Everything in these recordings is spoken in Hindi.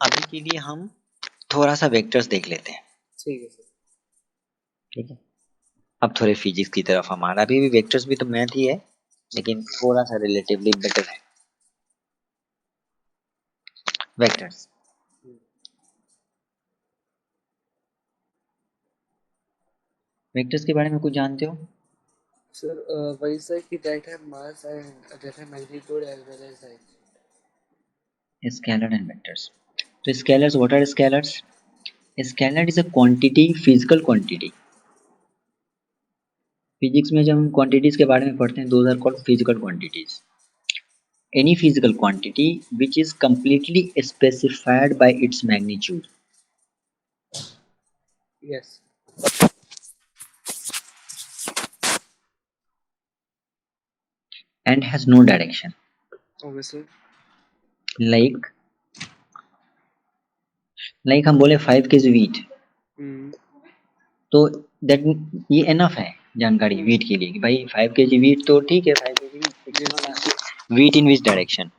अभी के लिए हम थोड़ा सा वेक्टर्स देख लेते हैं। ठीक है सर। ठीक है, अब थोड़े फिजिक्स की तरफ हमारा अभी भी वेक्टर्स भी तो मैथ ही है, लेकिन थोड़ा सा रिलेटिवली बेटर है वेक्टर्स। वेक्टर्स के बारे में कुछ जानते हो? सर वही सर कि that have mass and that have magnitude as well as height. Scalar and vectors. तो scalars, what are scalars? Scalar is a quantity, physical quantity. Physics में जब हम क्वांटिटीज के बारे में पढ़ते हैं, those are called physical quantities. Any physical quantity which is completely specified by its magnitude yes. and has no direction. Obviously. like like हम बोले 5 kg wheat, तो that ये enough है जानकारी wheat के लिए कि भाई 5 kg wheat तो ठीक है, 5 kg wheat, wheat in which direction,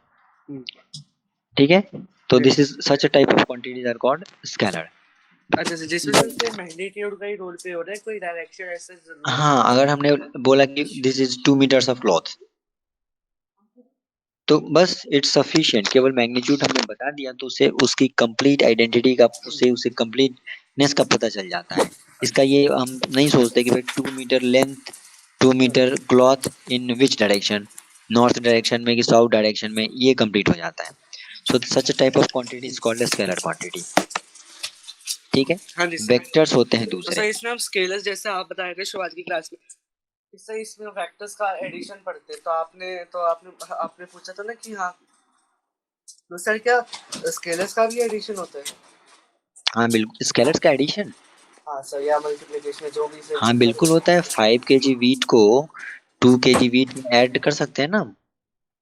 ठीक है। तो this is such a type of quantities are called scalar. अच्छा सर, जिसमें सिर्फ मैग्नीट्यूड का ही रोल प्ले हो रहा है, कोई डायरेक्शन ऐसे जरूरी हाँ, अगर हमने बोला कि this is 2 metres of cloth, तो बस इट्स सफिशिएंट, केवल मैग्नीट्यूड हमने बता दिया तो उसे उसकी कंप्लीट आइडेंटिटी का, उसे कंप्लीटनेस का पता चल जाता है। इसका ये हम नहीं सोचते कि भाई 2 metre length, 2 metre cloth in which direction, north direction में कि साउथ डायरेक्शन में, ये कंप्लीट हो जाता है। So such type of quantity is called scalar quantity. ठीक है। हाँ जी सर। वेक्टर्स होते हैं तो सर दूसरे। इसमें हम स्केलर्स जैसे आप बताए थे शुरुआत की क्लास में, इससे इसमें वेक्टर्स का एडिशन पढ़ते हैं, तो आपने पूछा था ना कि हाँ, तो सर क्या स्केलर्स का भी एडिशन होता है? हाँ बिल्कुल, स्केलर्स का एडिशन, हाँ सर, या मल्टीप्लिकेशन जो भी सर हाँ चीज बिल्कुल होता है। 5 kg वीट को 2 kg वीट में ऐड कर सकते हैं ना हम,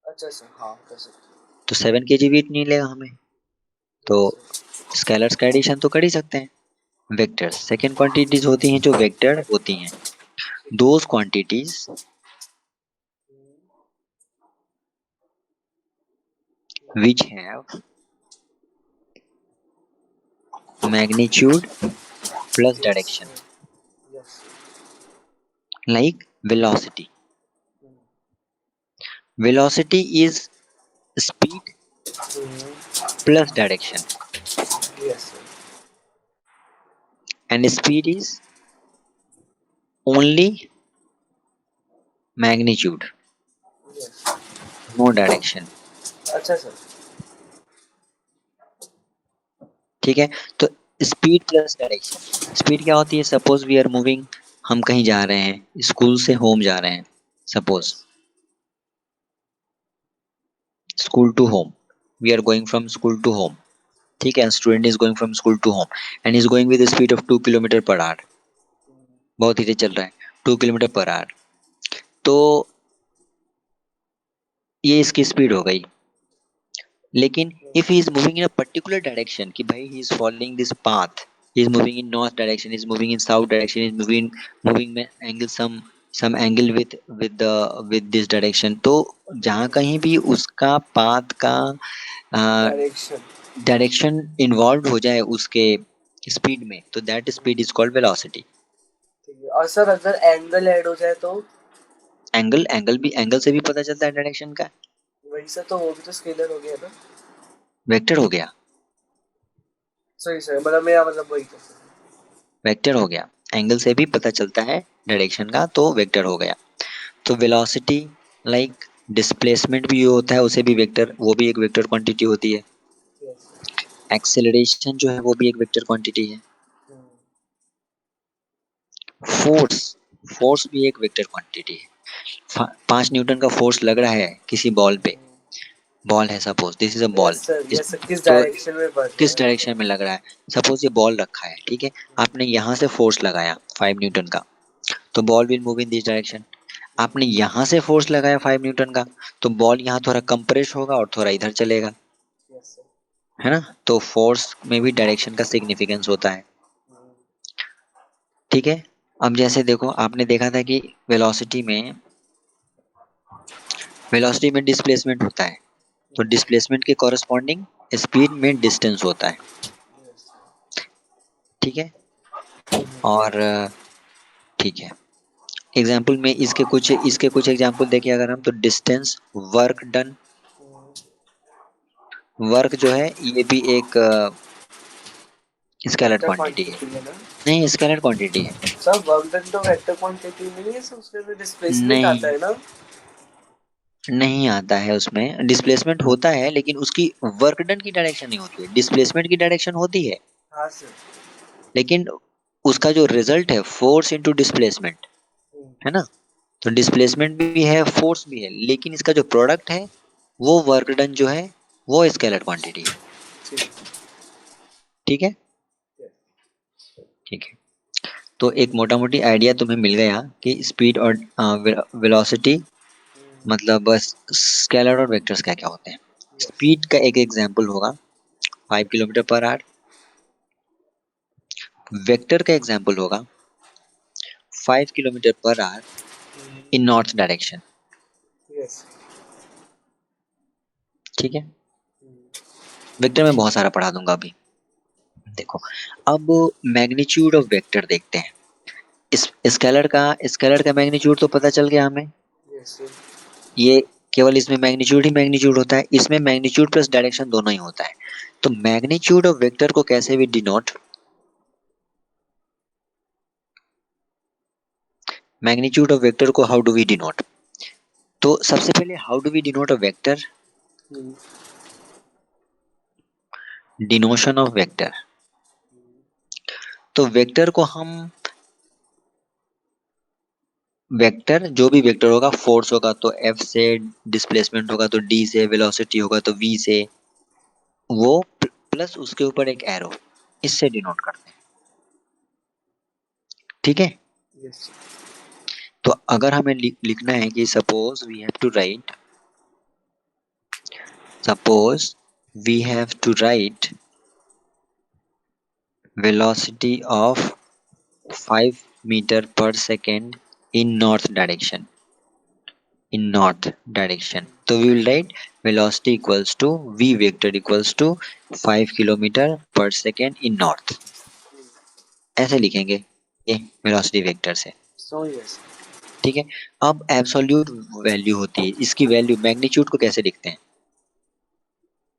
अच्छा सर, हाँ कर सकते तो 7 kg वीट नहीं लेगा हमें, हैं। तो यस सर। स्केलर्स का एडिशन तो कर ही सकते हैं। वेक्टर्स सेकेंड क्वांटिटीज होती हैं जो वेक्टर होती हैं, those quantities which have magnitude plus yes direction, yes. like velocity. Velocity is speed plus direction, yes sir. and speed is only magnitude, yes. no direction। अच्छा सर। ठीक है, तो स्पीड प्लस डायरेक्शन, स्पीड क्या होती है? सपोज वी आर मूविंग, हम कहीं जा रहे हैं, स्कूल से होम जा रहे हैं, suppose yes. School to home, we are going from school to home. ठीक है, student is going from school to home and is going with speed of 2 kilometre per hour, बहुत धीरे चल रहा है, 2 किलोमीटर पर आवर। तो ये इसकी स्पीड हो गई। लेकिन if he is moving in a particular direction, कि भाई he is following this path, he is moving in north direction, he is moving in south direction, he is moving में angle, some angle with this direction, तो जहाँ कहीं भी उसका पाथ का डायरेक्शन। डायरेक्शन इन्वॉल्व हो जाए उसके स्पीड में, तो that speed is called velocity. ठीक है, और सर अगर एंगल ऐड हो जाए तो? एंगल से भी पता चलता है डायरेक्शन का। वही सर, तो वो भी तो स्केलर हो गया ना? वेक्टर हो गया, सही सर, मतलब मेरा मतलब वही था सर। वेक्टर हो गया। एंगल से भी पता चलता है डायरेक्शन का, तो वेक्टर हो गया। तो वेलोसिटी, लाइक डिस्प्लेसमेंट भी होता है, उसे भी वेक्टर, वो भी एक वेक्टर क्वांटिटी होती है। यस। एक्सेलरेशन जो है वो भी एक वेक्टर क्वांटिटी है। फोर्स, फोर्स भी एक वेक्टर क्वांटिटी है। 5 न्यूटन का फोर्स लग रहा है किसी बॉल पे, बॉल है suppose, this is a ball, yes sir, किस तो डायरेक्शन में बढ़ रहा किस है? डायरेक्शन में लग रहा है? सपोज ये बॉल रखा है, ठीक है, आपने यहाँ से फोर्स लगाया 5 न्यूटन का, तो ball will move in this direction. आपने यहाँ से फोर्स लगाया 5 न्यूटन का, तो बॉल यहाँ थोड़ा कंप्रेस होगा और थोड़ा इधर चलेगा, यस सर। है ना। तो फोर्स में भी डायरेक्शन का सिग्निफिकेंस होता है। ठीक है, अब जैसे देखो, आपने देखा था कि वेलोसिटी में डिस्प्लेसमेंट होता है, तो डिस्प्लेसमेंट के कॉरस्पॉन्डिंग स्पीड में डिस्टेंस होता है, ठीक है। और ठीक है, एग्जाम्पल में इसके कुछ एग्जाम्पल देखिए अगर हम, तो डिस्टेंस, वर्क डन। वर्क जो है ये भी एक स्केलर वेक्टर क्वांटिटी है। क्वांटिटी है ना? नहीं, स्केलर क्वांटिटी है। सब वर्क डन तो वेक्टर क्वांटिटी नहीं है, सब उसके अंदर डिस्प्लेसमेंट आता नहीं, है ना? नहीं आता है, उसमें डिस्प्लेसमेंट होता है लेकिन उसकी वर्क डन की डायरेक्शन नहीं होती है, डिस्प्लेसमेंट की डायरेक्शन होती है। हाँ सर। लेकिन उसका जो रिजल्ट है फोर्स इनटू डिस्प्लेसमेंट, है ना। तो डिस्प्लेसमेंट भी है, फोर्स भी है, लेकिन इसका जो प्रोडक्ट है वो वर्क डन जो है वो स्केलर क्वांटिटी है। ठीक ठीक है, है। ठीक है। तो एक मोटा मोटी आइडिया तुम्हें मिल गया कि स्पीड और वेलोसिटी मतलब बस स्केलर और वेक्टर्स क्या क्या होते हैं। स्पीड का एक एग्जांपल होगा 5 किलोमीटर पर आवर, वेक्टर का एग्जांपल होगा 5 किलोमीटर पर आवर इन नॉर्थ डायरेक्शन। यस। ठीक है, वेक्टर में बहुत सारा पढ़ा दूंगा अभी। देखो, अब मैग्नीट्यूड ऑफ वेक्टर देखते हैं। इस स्केलर का मैग्नीट्यूड तो पता चल गया हमें, यस सर। ये केवल इसमें मैग्नीट्यूड ही मैग्नीट्यूड होता है, इसमें मैग्नीट्यूड प्लस डायरेक्शन दोनों ही होता है। तो मैग्नीट्यूड ऑफ वेक्टर को कैसे भी डिनोट, मैग्नीट्यूड ऑफ वेक्टर को हाउ डू वी डिनोट, तो सबसे पहले how do we denote a vector, denotation of vector. तो वेक्टर को हम, वेक्टर जो भी वेक्टर होगा, फोर्स होगा तो F से, डिस्प्लेसमेंट होगा तो D से, वेलोसिटी होगा तो V से, वो प्लस उसके ऊपर एक एरो, इससे डिनोट करते हैं। ठीक है, यस तो अगर हमें लिखना है कि suppose we have to write, suppose we have to write velocity of 5 meter per second in north direction, in north direction, तो we will write velocity equals to v vector equals to 5 kilometer per second in north, ऐसे लिखेंगे ये velocity vector से। So yes. ठीक है, अब एब्सोल्यूट वैल्यू होती है इसकी, वैल्यू मैग्नीट्यूड को कैसे लिखते हैं,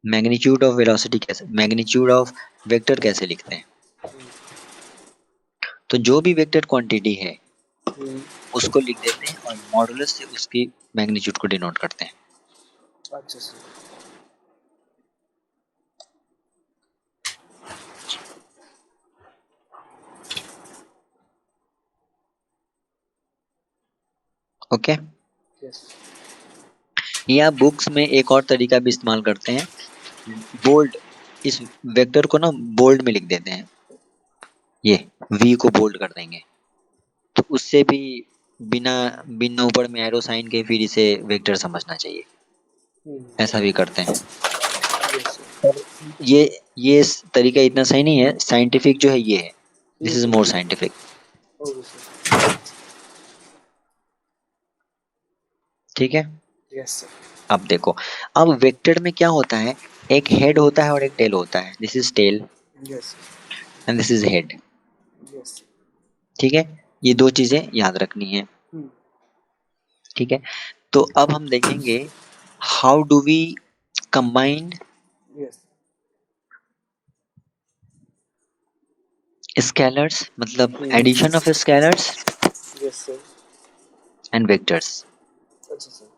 मैग्नीट्यूड ऑफ वेलोसिटी कैसे, मैग्नीट्यूड ऑफ वेक्टर कैसे लिखते हैं, तो जो भी वेक्टर क्वांटिटी है उसको लिख देते हैं और मॉडुलस से उसकी मैग्नीट्यूड को डिनोट करते हैं। अच्छा सर। Okay, yes. या बुक्स में एक और तरीका भी इस्तेमाल करते हैं, बोल्ड, इस वेक्टर को ना बोल्ड में लिख देते हैं, ये वी को बोल्ड कर देंगे, तो उससे भी बिना बिना ऊपर में एरो साइन के फिर इसे वेक्टर समझना चाहिए, ऐसा भी करते हैं। यस पर ये तरीका इतना सही नहीं है, साइंटिफिक जो है ये है, this is more scientific. Okay sir. ठीक है, यस सर। अब देखो, अब वेक्टर में क्या होता है, एक हेड होता है और एक टेल होता है, this is tail yes and this is head. Yes. ठीक है, ये दो चीजें याद रखनी है। ठीक है, तो अब हम देखेंगे how do we combine yes scalars, मतलब addition of scalars yes sir. And vectors. अच्छा सर।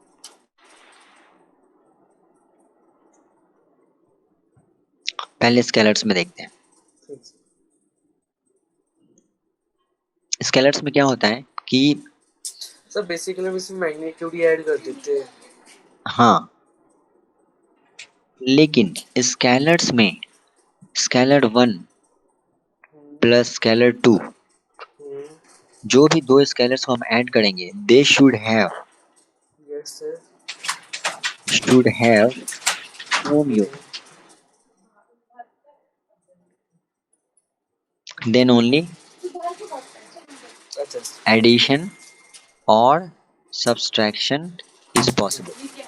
पहले स्केलर्स में देखते हैं। स्केलर्स में क्या होता है कि, सर बेसिकली हम इसमें मैग्नीट्यूड ही ऐड कर देते हैं। हाँ, लेकिन स्केलर्स में स्केलर 1 प्लस स्केलर 2, जो भी दो स्केलर्स को हम ऐड करेंगे they yes sir. Should have same unit, then only अच्छा एडिशन और सब्सट्रैक्शन इज पॉसिबल। ठीक।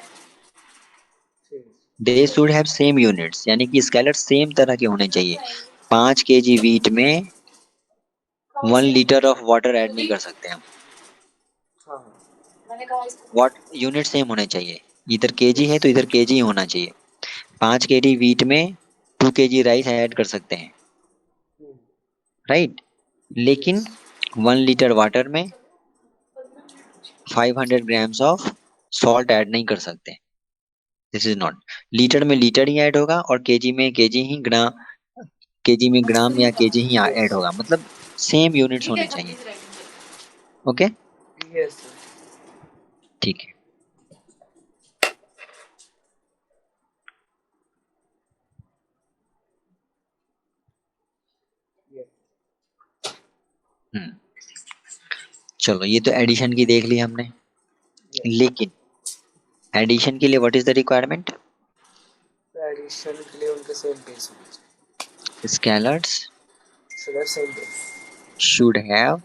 They should have same units, यानी कि स्केलर सेम तरह के होने चाहिए। 5 kg वीट में 1 लीटर ऑफ वाटर ऐड नहीं कर सकते हम। हाँ वाट यूनिट सेम होने चाहिए, इधर केजी है यस। तो इधर केजी ही होना चाहिए। 5 kg वीट में 2 kg राइस ऐड कर सकते हैं, राइट। लेकिन 1 लीटर वाटर में 500 ग्राम्स ऑफ सॉल्ट ऐड नहीं कर सकते। दिस इज नॉट, लीटर में लीटर ही ऐड होगा और केजी में केजी ही ग्राम, केजी में ग्राम या केजी ही ऐड यस होगा, मतलब सेम यूनिट्स होने चाहिए। ओके, यस ठीक है। हम्म, चलो ये तो एडिशन की देख ली हमने, लेकिन एडिशन के लिए what is the requirement? Addition के लिए उनके सेम बेस होना चाहिए। Scalars so that same base. Should have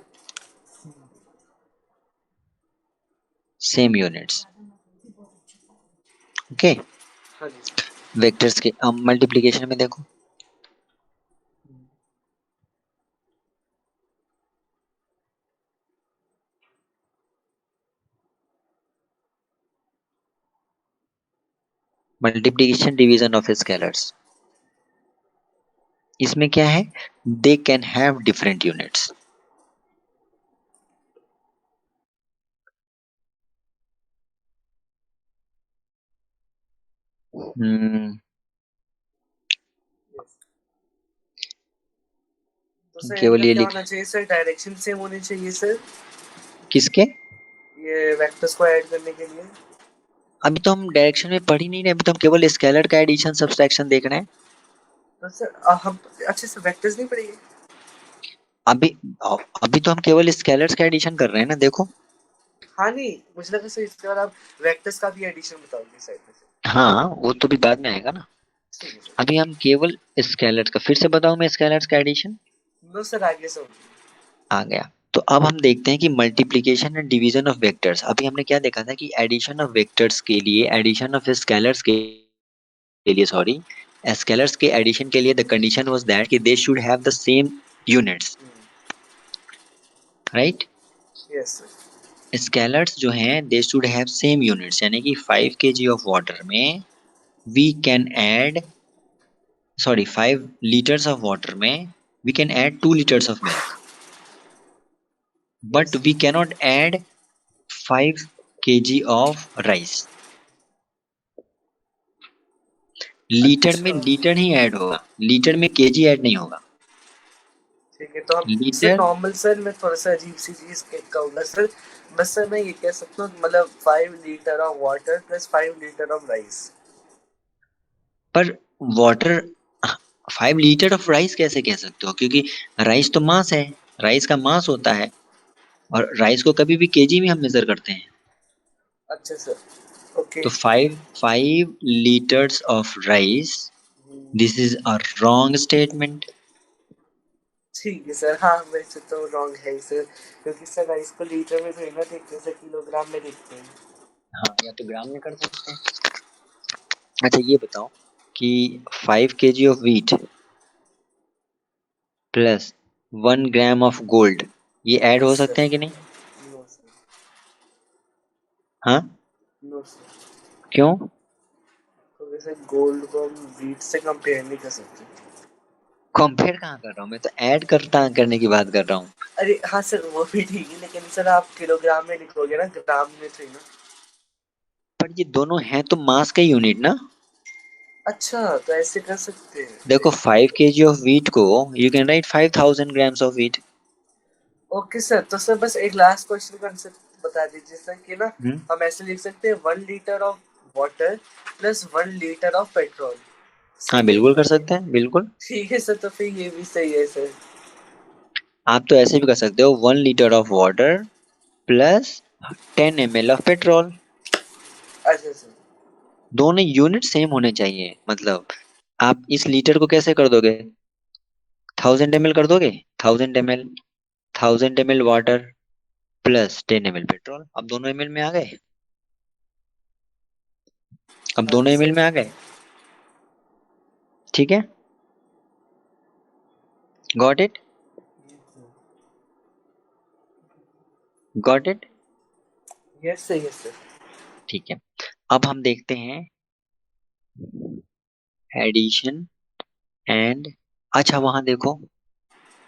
same units. Okay, हाँ जी। वेक्टर्स के मल्टीप्लिकेशन में देखो, मल्टीप्लिकेशन डिवीजन ऑफ स्केलर्स, इसमें क्या है? They can have different units. तो सर केवल इनका ये क्या लिख, होना चाहिए सर? डायरेक्शन सेम होनी चाहिए सर, किसके? ये वेक्टर्स को ऐड करने के लिए। अभी तो हम डायरेक्शन में पढ़ ही नहीं रहे, अभी तो हम केवल स्केलर का एडिशन सब्सट्रैक्शन देख रहे हैं। तो सर हम अच्छे से वेक्टर्स नहीं पढ़ेंगे? अभी अभी तो हम केवल स्केलर्स का एडिशन कर रहे हैं ना, देखो। हाँ नहीं, मुझे लगा सर इसके बाद आप वेक्टर्स का भी एडिशन बताओगे साइड में से। हाँ, वो तो भी बाद में आएगा ना। ठीक है सर। अभी हम केवल स्केलर्स का, फिर से बताऊं मैं स्केलर्स का एडिशन? नो सर, आगे सर। आ गया। तो अब हम देखते हैं कि multiplication and division of vectors. अभी हमने क्या देखा था कि एडिशन ऑफ वेक्टर्स के लिए, एडिशन ऑफ स्केलर्स के लिए, सॉरी, स्केलर्स के एडिशन के लिए द कंडीशन वाज दैट कि they should have the same units, right. Yes sir. Scalars जो हैं they should have same units, यानी कि 5 kg ऑफ वाटर में we can add, sorry 5 litres of water में we can add 2 litres of milk, but yes we cannot add 5 kg of rice. Litre में अच्छा लीटर ही ऐड होगा, लीटर में केजी ऐड नहीं होगा। ठीक है। तो हम सर लीटर नॉर्मल सर, मैं थोड़ा सा अजीब सी चीज कहूँगा सर। बस सर मैं ये कह सकता हूँ मतलब 5 litre of water plus 5 litre of rice. पर वाटर, 5 लीटर ऑफ राइस कैसे कह सकते हो? क्योंकि राइस तो मास है, राइस का मास होता है, और राइस को कभी भी केजी में हम मेजर करते हैं। अच्छा सर, ओके। तो 5 litres of rice, this is a wrong statement. ठीक है सर। हाँ वैसे तो रॉन्ग है ही सर, क्योंकि सर राइस को लीटर में थोड़ी ना देखते हैं सर, किलोग्राम में देखते हैं। हाँ, या तो ग्राम में कर सकते हैं। अच्छा ये बताओ कि 5 kg of wheat plus 1 gram of gold, ये ऐड हो यस सर। सकते हैं कि नहीं? No sir. हाँ, नो सर, क्यों? तो वैसे गोल्ड को हम वीट से कंपेयर नहीं कर सकते। कंपेयर कहाँ कर रहा हूँ, मैं तो ऐड करता करने की बात कर रहा हूँ। अरे हाँ सर, वो भी ठीक है, लेकिन सर आप किलोग्राम में लिखोगे ना, ग्राम में थोड़ी ना। पर ये दोनों हैं तो मास का यूनिट ना। अच्छा, तो ऐसे कर सकते हैं। देखो 5 kg ऑफ व्हीट को you can write 5000 grams of wheat. Okay sir, तो सर बस एक लास्ट क्वेश्चन का आंसर बता दीजिए सर कि ना, हम ऐसे लिख सकते हैं 1 litre of water plus 1 litre of petrol. हाँ सही है? बिल्कुल कर सकते हैं, बिल्कुल। ठीक है सर, तो फिर ये भी सही है सर। आप तो ऐसे भी कर सकते हो 1 litre of water plus 10 ml of petrol. अच्छा सर। दोनों यूनिट सेम होने चाहिए, मतलब आप इस लीटर को कैसे कर दोगे? 1000 ml कर दोगे? 1000 ml, 1000 ml water plus 10 ml petrol, अब दोनों ml में आ गए, अब हाँ दोनों जी ml सर। में आ गए। ठीक है, got it, got it. Yes sir, yes sir. ठीक है, अब हम देखते हैं एडिशन एंड, अच्छा वहां देखो,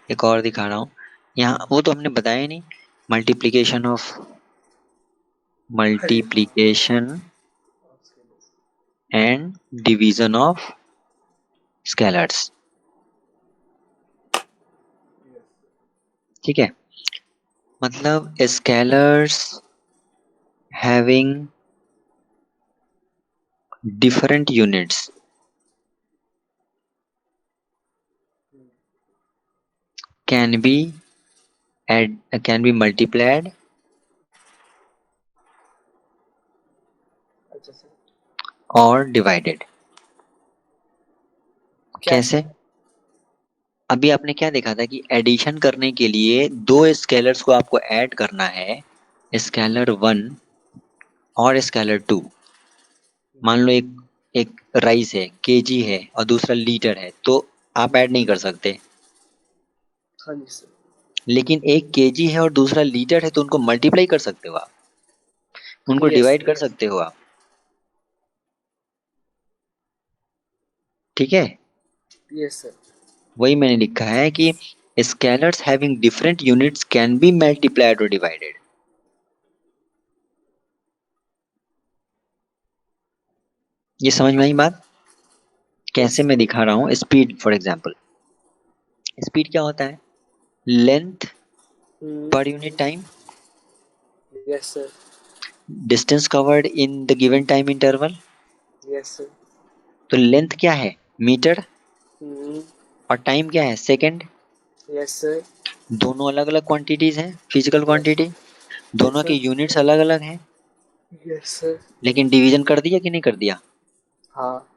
एक और दिखा रहा हूँ, यहाँ वो तो हमने बताया ही नहीं, multiplication of, multiplication and division of scalars. ठीक है, मतलब scalars having different units can be can be multiplied अच्छा सर, और divided। कैसे? अभी आपने क्या देखा था कि एडिशन करने के लिए दो स्केलर्स को आपको ऐड करना है, स्केलर 1 और स्केलर 2। मान लो एक एक राइस है, केजी है, और दूसरा लीटर है, तो आप ऐड नहीं कर सकते। हाँ जी सर। लेकिन एक केजी है और दूसरा लीटर है, तो उनको मल्टीप्लाई कर सकते हो आप, उनको यस डिवाइड सर, कर सकते हो आप। ठीक है, यस सर। वही मैंने लिखा है कि scalars having different units can be multiplied और डिवाइडेड। ये समझ में आई बात? कैसे यस। मैं दिखा रहा हूँ, स्पीड फॉर एग्जांपल, स्पीड क्या होता है? Length per unit time, yes sir, distance covered in the given time interval. Yes sir. तो लेंथ क्या है? मीटर, और टाइम क्या है? सेकंड। यस सर, दोनों अलग अलग क्वांटिटीज हैं, फिजिकल यस, क्वांटिटी, यस दोनों के सर, यूनिट्स अलग अलग हैं, यस सर। लेकिन डिवीजन कर दिया कि नहीं कर दिया? हाँ,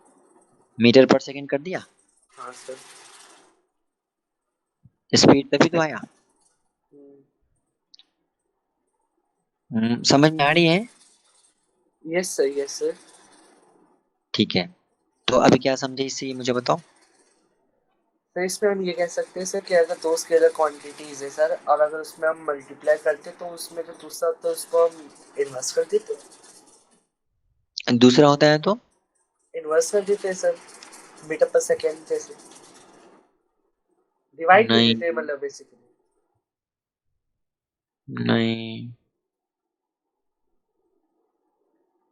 मीटर पर सेकंड कर दिया, हाँ सर। स्पीड तभी तो आया। समझ में आ रही है? Yes sir, yes sir. ठीक है, तो अभी क्या समझे इससे, ये मुझे बताओ। तो इसमें हम ये कह सकते हैं सर कि अगर दो स्केलर क्वांटिटीज है सर, और अगर उसमें हम मल्टीप्लाई करते तो उसमें जो दूसरा होता है उसको हम इन्वर्स कर देते। दूसरा होता है तो? इन्वर्स कर देते हैं सर, मीटर पर सेकेंड जैसे, डिवाइड कर नहीं, देते हैं मतलब बेसिकली। नहीं,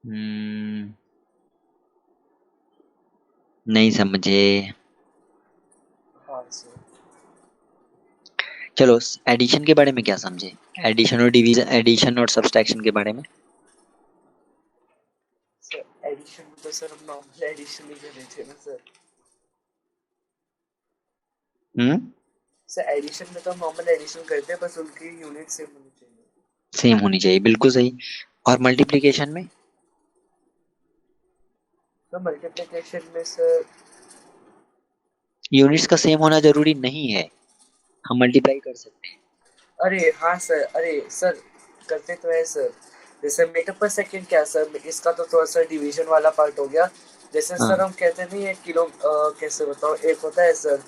हम्म, नहीं समझे। हाँ सर। चलो, एडिशन के बारे में क्या समझे? एडिशन और डिवीजन, एडिशन और सब्सट्रैक्शन के बारे में। सर एडिशन में तो सर हम नॉर्मल एडिशन ही कर रहे थे ना सर। हम्म, सर एडिशन में तो हम नॉर्मल एडिशन करते हैं, बस उनकी यूनिट सेम होनी चाहिए। सेम होनी चाहिए, बिल्कुल सही। और मल्टीप्लिकेशन में? तो मल्टीप्लिकेशन में सर, यूनिट्स का सेम होना जरूरी नहीं है, हम मल्टीप्लाई कर सकते हैं। अरे हाँ सर, अरे सर, करते तो है सर। जैसे मीटर पर सेकंड क्या सर, इसका तो थोड़ा सा डिवीजन वाला पार्ट हो गया। जैसे सर हाँ, हम कहते नहीं है किलो, कैसे बताओ, एक होता है सर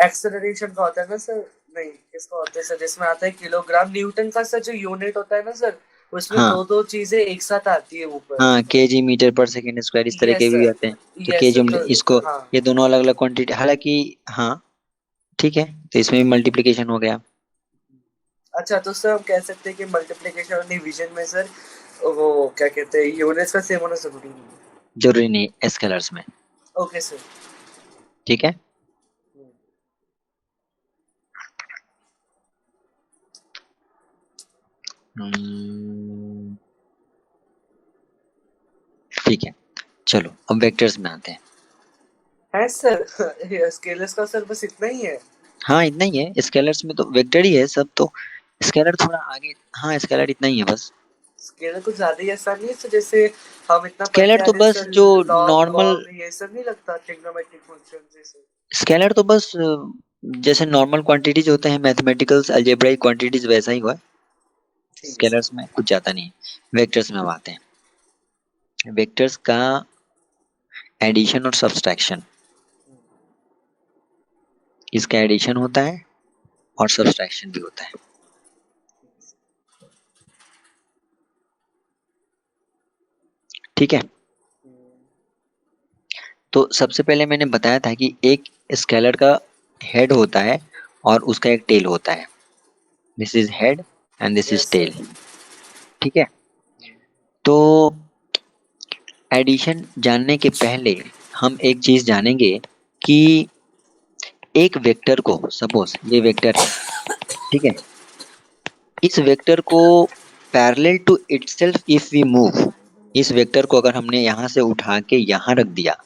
एक्सेलरेशन का होता है ना सर, नहीं किसका होता है सर, जिसमें आता है किलोग्राम, न्यूटन का सर जो यूनिट होता है ना सर, उसमें हाँ, दो दो चीजें एक साथ आती है ऊपर। हाँ, केजी, मीटर पर सेकेंड स्क्वायर, इस तरह के यस भी सर, आते हैं। तो यस केजी, सर, तो इसको, हाँ। ये दोनों अलग अलग क्वांटिटी, हालांकि हाँ, ठीक है, तो इसमें भी मल्टीप्लिकेशन हो गया। अच्छा, तो सर हम कह सकते हैं कि मल्टीप्लिकेशन और डिवीजन में सर वो क्या कहते हैं, यूनिट्स का सेम होना जरूरी नहीं है। जरूरी नहीं स्केलर्स में। Okay sir. ठीक है, हम्म, ठीक है, चलो अब वेक्टर्स में आते हैं। है सर स्केलर्स का सर बस इतना ही है। हाँ, इतना ही है, स्केलर्स में तो वेक्टर ही है सब तो, स्केलर थोड़ा आगे, हाँ स्केलर इतना ही है बस। स्केलर कुछ ज्यादा ही आसान नहीं है सर, जैसे हम इतना पढ़ते स्केलर आ तो रहे हैं बस सर, जो लॉग नॉर्मल, लॉग ये सब नहीं लगता, ट्रिग्नोमेट्रिक फंक्शन जैसे। स्केलर तो बस जैसे नॉर्मल क्वांटिटीज होते हैं, मैथमेटिकल्स अलजेब्राइक क्वांटिटीज, वैसा ही हुआ। ठीक है सर। स्केलर्स में कुछ ज्यादा नहीं है। वेक्टर्स में अब आते हैं, वेक्टर्स का एडिशन और सब्सट्रैक्शन। इसका एडिशन होता है और सब्सट्रैक्शन भी होता है। ठीक है, तो सबसे पहले मैंने बताया था कि एक स्केलर का हेड होता है और उसका एक टेल होता है। This is head and this is yes tail. Sir. ठीक है, तो एडिशन जानने के पहले हम एक चीज जानेंगे कि एक वेक्टर को, सपोज ये वेक्टर है, ठीक है, इस वेक्टर को parallel to itself if we move, इस वेक्टर को अगर हमने यहां से उठा के यहां रख दिया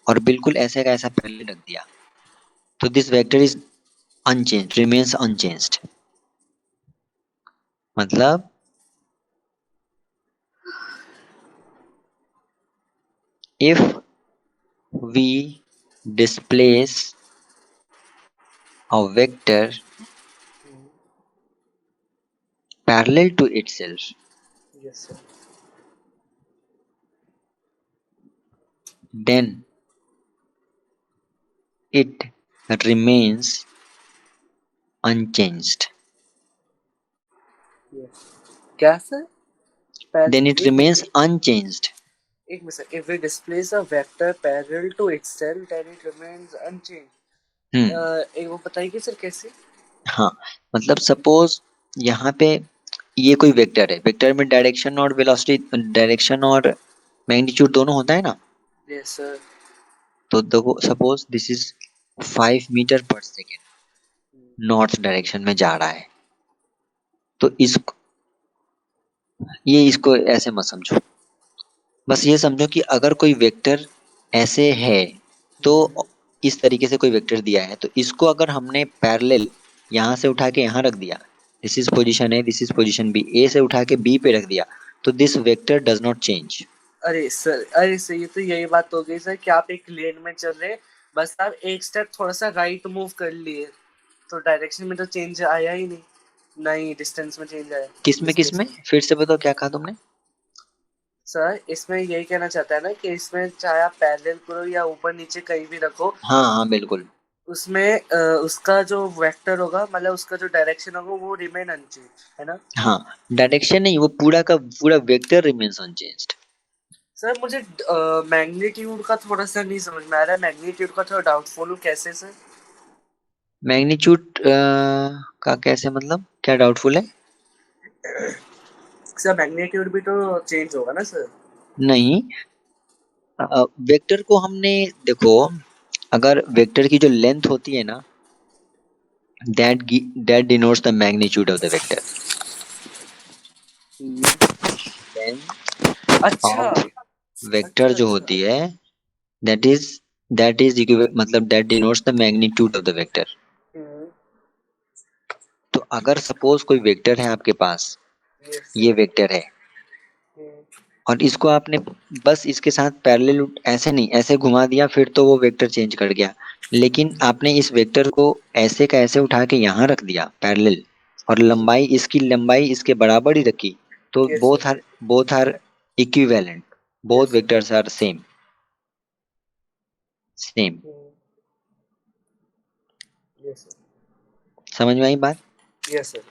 और बिल्कुल ऐसे का ऐसा पैरेलल रख दिया, तो this vector is unchanged, remains unchanged. मतलब if we displace a vector parallel to itself, yes sir. then it remains unchanged. Yes. क्या सर? Then it remains unchanged. एक minute sir. If we displace a vector parallel to itself, then it remains unchanged. एक वो बताइए सर कैसे? हाँ, मतलब सपोज यहाँ पे ये कोई वेक्टर है, वेक्टर में डायरेक्शन और वेलोसिटी, डायरेक्शन और मैग्नीट्यूड दोनों होता है ना। Yes sir. तो देखो सपोज दिस इज 5 मीटर पर सेकेंड नॉर्थ डायरेक्शन में जा रहा है, तो इसको ऐसे मत समझो, बस ये समझो कि अगर कोई वेक्टर ऐसे है, तो इस तरीके से कोई वेक्टर दिया है, तो इसको अगर हमने पैरेलल यहाँ से उठा के यहाँ रख दिया, this is position A, this is position B, A से उठा के बी पे रख दिया, तो this vector does not change. अरे सर, ये तो यही बात हो गई सर कि आप एक लेन में चल रहे, बस आप एक स्टेप थोड़ा सा राइट मूव कर लिए, तो डायरेक्शन में तो चेंज आया ही नहीं, नहीं डिस्टेंस में चेंज आया। किसमें किसमें, फिर से बताओ क्या कहा तुमने। सर इसमें यही कहना चाहता है ना कि इसमें चाहे आप पैरेलल करो या ऊपर नीचे कहीं भी रखो, हाँ हाँ बिल्कुल। उसमें उसका जो वेक्टर होगा, मतलब उसका जो डायरेक्शन होगा वो रिमेन अनचेंज, है ना? हाँ, डायरेक्शन नहीं, वो पूरा का पूरा वेक्टर रिमेन्स अनचेंज्ड। सर मुझे मैग्नीट्यूड का थोड़ा सा नहीं समझ में आ रहा है, मैग्नीट्यूड का थोड़ा डाउटफुल हूँ, कैसे सर? मैग्नीट्यूड का कैसे, मतलब क्या डाउटफुल है। सर मैग्नीट्यूड भी तो चेंज होगा ना सर? नहीं, वेक्टर को हमने, देखो अगर वेक्टर की जो लेंथ होती है ना, that denotes the magnitude of the vector. Length अच्छा of vector अच्छा जो अच्छा। होती है, that is मतलब that denotes the magnitude of the vector. हम्म। तो अगर सपोज कोई वेक्टर है आपके पास, यस ये सर। वेक्टर है, और इसको आपने बस इसके साथ पैरेलल ऐसे नहीं, ऐसे घुमा दिया, फिर तो वो वेक्टर चेंज कर गया। लेकिन आपने इस वेक्टर को ऐसे का ऐसे उठा के यहाँ रख दिया पैरेलल, और लंबाई, इसकी लंबाई इसके बराबर ही रखी, तो yes sir. Both are equivalent, both yes sir. Vectors are same same. Yes sir. समझ में आई बात। Yes sir.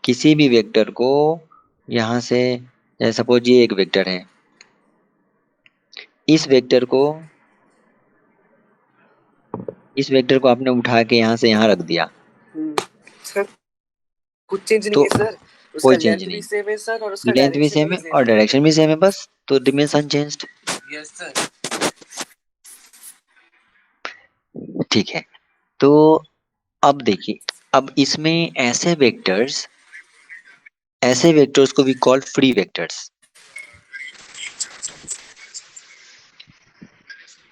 किसी भी वेक्टर को यहाँ से, जैसे सपोज ये एक वेक्टर है, इस वेक्टर को इस वेक्टर को आपने उठा के यहाँ से यहाँ रख दिया, सर कुछ चेंज नहीं तो है सर, उसका कोई चेंज लेंथ भी नहीं, सेम है सर और उसका लेंथ भी डायरेक्शन सेम भी है सेम और है। डायरेक्शन भी सेम है, बस तो रिमेन्स अनचेंज्ड। Yes sir. ठीक है, तो अब देखिए, अब इसमें ऐसे वेक्टर्स को भी कॉल फ्री वेक्टर्स।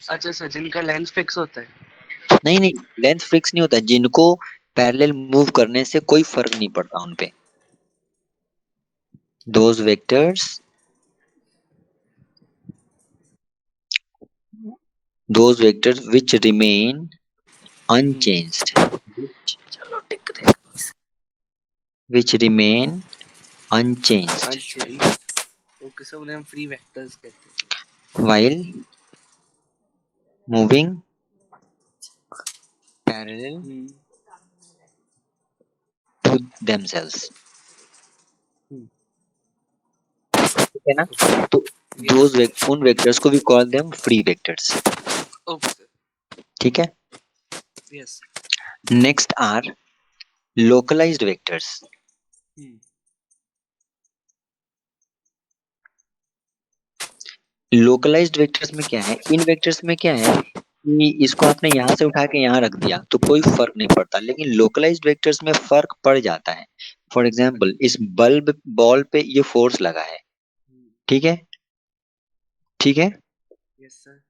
अच्छा सर, जिनका लेंथ फिक्स होता है। नहीं नहीं, लेंथ फिक्स नहीं होता, जिनको पैरेलल मूव करने से कोई फर्क नहीं पड़ता उनपे, those vectors which remain unchanged, चलो टिक रहे। which remain unchanged अच्छा ओके सर, उन्हें हम फ्री वेक्टर्स कहते while moving parallel to themselves, ठीक है ना? तो उन वेक्टर्स को भी call them free vectors, okay ठीक है? Yes next are localised vectors. Localised vectors में क्या है, इन वेक्टर्स में क्या है कि इसको आपने यहाँ से उठा के यहाँ रख दिया तो कोई फर्क नहीं पड़ता, लेकिन लोकलाइज्ड वेक्टर्स में फर्क पड़ जाता है। फॉर एग्जाम्पल इस बॉल पे ये फोर्स लगा है, ठीक है, ठीक है। यस सर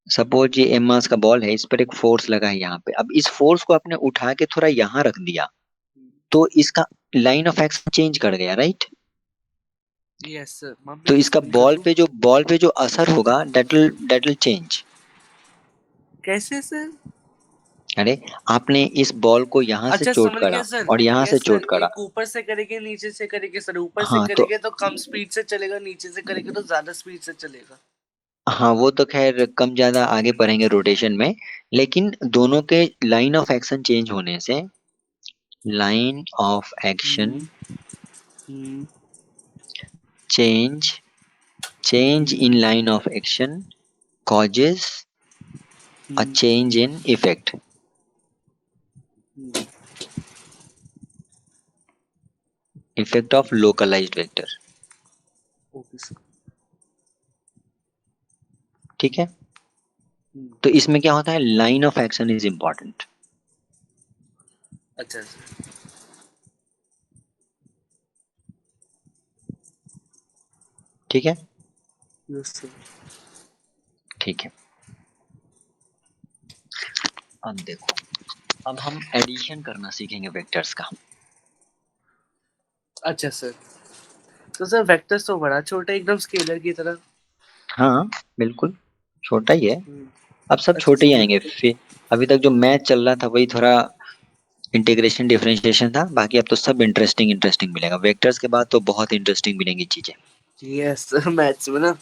सपोज ये एम मास का बॉल है, इस पर एक फोर्स लगा है यहाँ पे। अब इस फोर्स को आपने उठा के थोड़ा यहाँ रख दिया तो इसका लाइन ऑफ एक्शन चेंज कर गया, राइट? यस सर तो इसका बॉल पे जो असर होगा दैट विल चेंज। कैसे सर? अरे आपने इस बॉल को यहाँ से अच्छा चोट समझ गया करा सर और यहाँ से यस चोट सर करा। एक ऊपर से करेंगे नीचे से करेंगे सर ऊपर से हाँ करेंगे तो कम स्पीड से चलेगा नीचे से करेंगे तो ज्यादा स्पीड से चलेगा हाँ वो तो खैर कम ज्यादा आगे पढ़ेंगे रोटेशन में, लेकिन दोनों के लाइन ऑफ एक्शन चेंज होने से, line of action change in line of action causes a change in effect of localized vector, okay sir ठीक है? तो इसमें क्या होता है, line of action is important. अच्छा सर ठीक है, यस सर ठीक है। अब देखो, अब हम एडिशन करना सीखेंगे वेक्टर्स का। अच्छा सर तो सर वेक्टर्स तो बड़ा छोटा है एकदम स्केलर की तरह हाँ बिल्कुल छोटा ही है, अब सब अच्छा छोटे ही सर आएंगे। फिर अभी तक जो मैथ चल रहा था वही थोड़ा इंटीग्रेशन डिफरेंशिएशन था, बाकी अब तो सब इंटरेस्टिंग मिलेगा। वेक्टर्स के बाद तो बहुत इंटरेस्टिंग मिलेंगी चीजें। यस सर मैथ्स में ना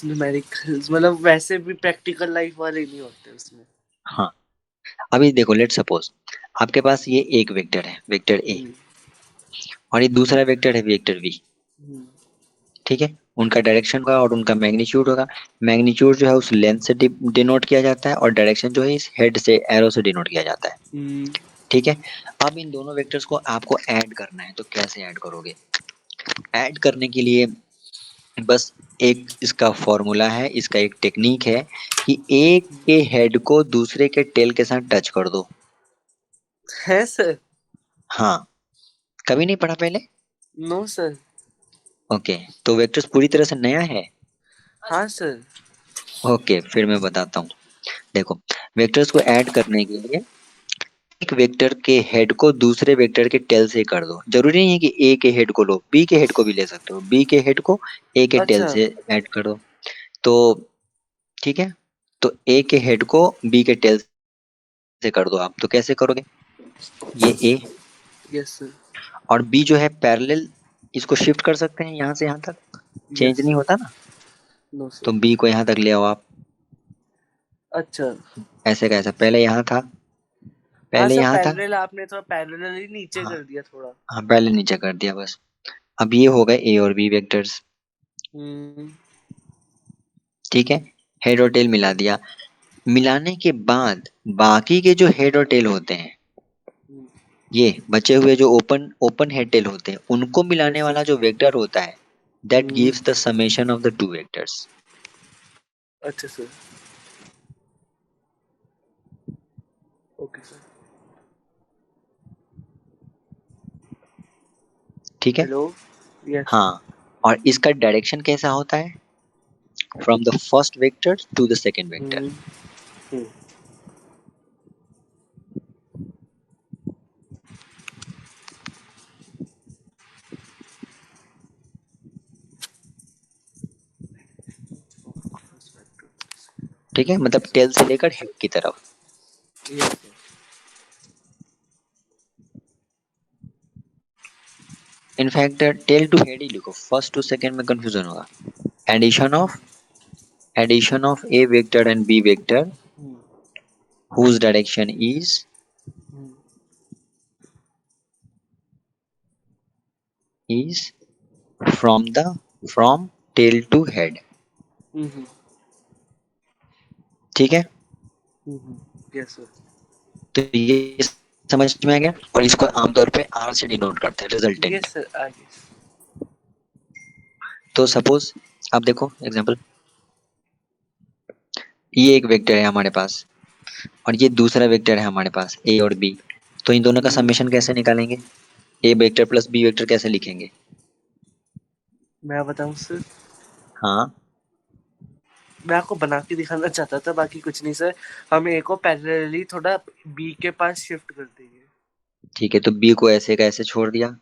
न्यूमेरिकल्स मतलब वैसे भी प्रैक्टिकल लाइफ वाले नहीं होते उसमें हाँ अभी देखो, लेट सपोज आपके पास ये एक वेक्टर है, वेक्टर ए, और ये दूसरा वेक्टर है, वेक्टर वी, ठीक है? उनका डायरेक्शन का और उनका मैग्नीट्यूड होगा। मैग्नीट्यूड जो है उस लेंथ से डिनोट किया जाता है और डायरेक्शन जो है इस हेड से एरो से डिनोट किया जाता है, ठीक है? अब इन दोनों वेक्टर्स को आपको ऐड करना है, तो कैसे ऐड करोगे? ऐड करने के लिए बस एक इसका फॉर्मूला है, इसका एक टेक्निक है कि एक के हेड को दूसरे के टेल के साथ टच कर दो। है सर हाँ, कभी नहीं पढ़ा पहले? नो सर ओके, तो वेक्टर्स पूरी तरह से नया है। हाँ सर ओके, फिर मैं बताता हूँ। देखो, वेक्टर्स को ऐड करने के लिए एक वेक्टर के हेड को दूसरे वेक्टर के टेल से कर दो। जरूरी नहीं है कि ए के हेड को लो, बी के हेड को भी ले सकते हो। बी के हेड को ए के टेल अच्छा से ऐड कर दो, तो ठीक है? तो ए के हेड को बी के टेल से कर दो आप, तो कैसे करोगे? ये ए यस सर और बी जो है पैरेलल, इसको शिफ्ट कर सकते हैं यहाँ से यहाँ तक, चेंज यस नहीं होता ना। नो तो सर बी को यहाँ तक ले आओ आप, अच्छा ऐसे कैसा, पहले यहाँ था, हाँ पहले सर यहाँ था। पैरेलल आपने थोड़ा पैरेलल ही नीचे हाँ कर दिया थोड़ा हाँ, पहले नीचे कर दिया बस। अब ये हो गए ए और बी वेक्टर्स, हम्म ठीक है? हेड और टेल मिला दिया। मिलाने के बाद बाकी के जो हेड और टेल होते हैं, ये बचे हुए जो ओपन ओपन हेड टेल होते हैं, उनको मिलाने यस सर वाला जो वेक्टर होता है, that gives the summation of the two vectors. अच्छा सर ओके सर ठीक है? हेलो यस हाँ, और इसका डायरेक्शन कैसा होता है? From the first vector to the second vector. ठीक है, मतलब टेल से लेकर हेड की तरफ। Yes in fact tail to head ही लिखो, फर्स्ट टू सेकेंड में कंफ्यूजन होगा। Addition of A vector and B vector whose direction is from tail to head. ठीक है, यस सर। तो ये समझ में आ गया, और इसको आमतौर पे आर से डिनोट करते हैं, रिजल्टेंट। यस सर, आगे। तो सपोज आप देखो एग्जांपल, ये एक वेक्टर है हमारे पास और ये दूसरा वेक्टर है हमारे पास ए और बी, तो इन दोनों का समेशन कैसे निकालेंगे? ए वेक्टर प्लस बी वेक्टर कैसे लिखेंगे? मैं बताऊं सर? हाँ, मैं आपको बना के दिखाना चाहता था, बाकी कुछ नहीं सर। हम ए को पैरेलली थोड़ा बी के पास शिफ्ट कर देंगे। ठीक है, तो बी को ऐसे का ऐसे छोड़ दिया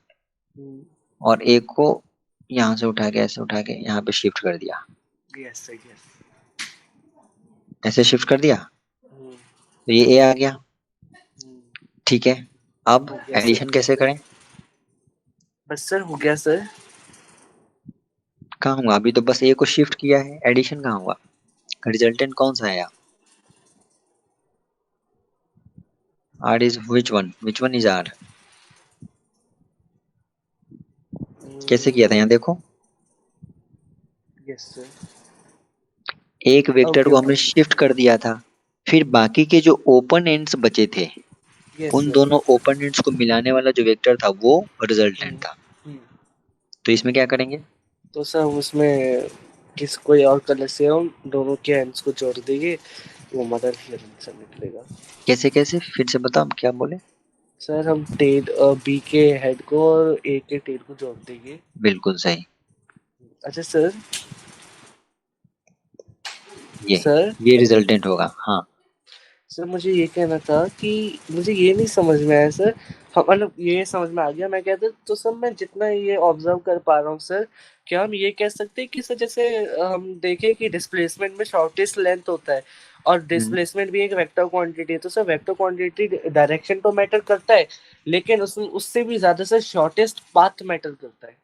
और ए को यहाँ से उठा के ऐसे उठा के यहाँ पे शिफ्ट कर दिया। Yes sir, yes. ऐसे शिफ्ट कर दिया तो ये ए आ गया। ठीक है, अब हो गया एडिशन सर। कैसे करें? बस सर, हो गया सर। कहाँ हुआ? अभी तो बस ए को शिफ्ट किया है, एडिशन कहाँ हुआ? रिजल्टेंट कौन सा आया? R is which one? Which one is R? कैसे किया था यहाँ देखो, यस सर। एक वेक्टर ओके को हमने ओके। शिफ्ट कर दिया था, फिर बाकी के जो ओपन एंड्स बचे थे यस उन सर। दोनों ओपन एंड्स को मिलाने वाला जो वेक्टर था वो रिजल्टेंट था। तो इसमें क्या करेंगे? तो सर उसमें किस कोई और कलर से हम दोनों के एंड्स को जोड़ देंगे, वो मदर सर निकलेगा। कैसे कैसे फिर से बताओ, आप क्या बोले? सर हम टेल बी के हेड को और ए के टेल को जोड़ देंगे। बिल्कुल सही, अच्छा सर। ये सर ये रिजल्टेंट होगा। हाँ, सर मुझे ये कहना था कि मुझे ये नहीं समझ में आया सर। हम मतलब ये समझ में आ गया, मैं कहता तो सर मैं जितना ये ऑब्जर्व कर पा रहा हूँ सर, क्या हम ये कह सकते हैं कि सर जैसे हम देखें कि डिस्प्लेसमेंट में शॉर्टेस्ट लेंथ होता है और डिस्प्लेसमेंट भी एक वेक्टर क्वांटिटी है, तो सर वेक्टर क्वांटिटी डायरेक्शन तो मैटर करता है, लेकिन उससे भी ज्यादा सर शॉर्टेस्ट पाथ मैटर करता है।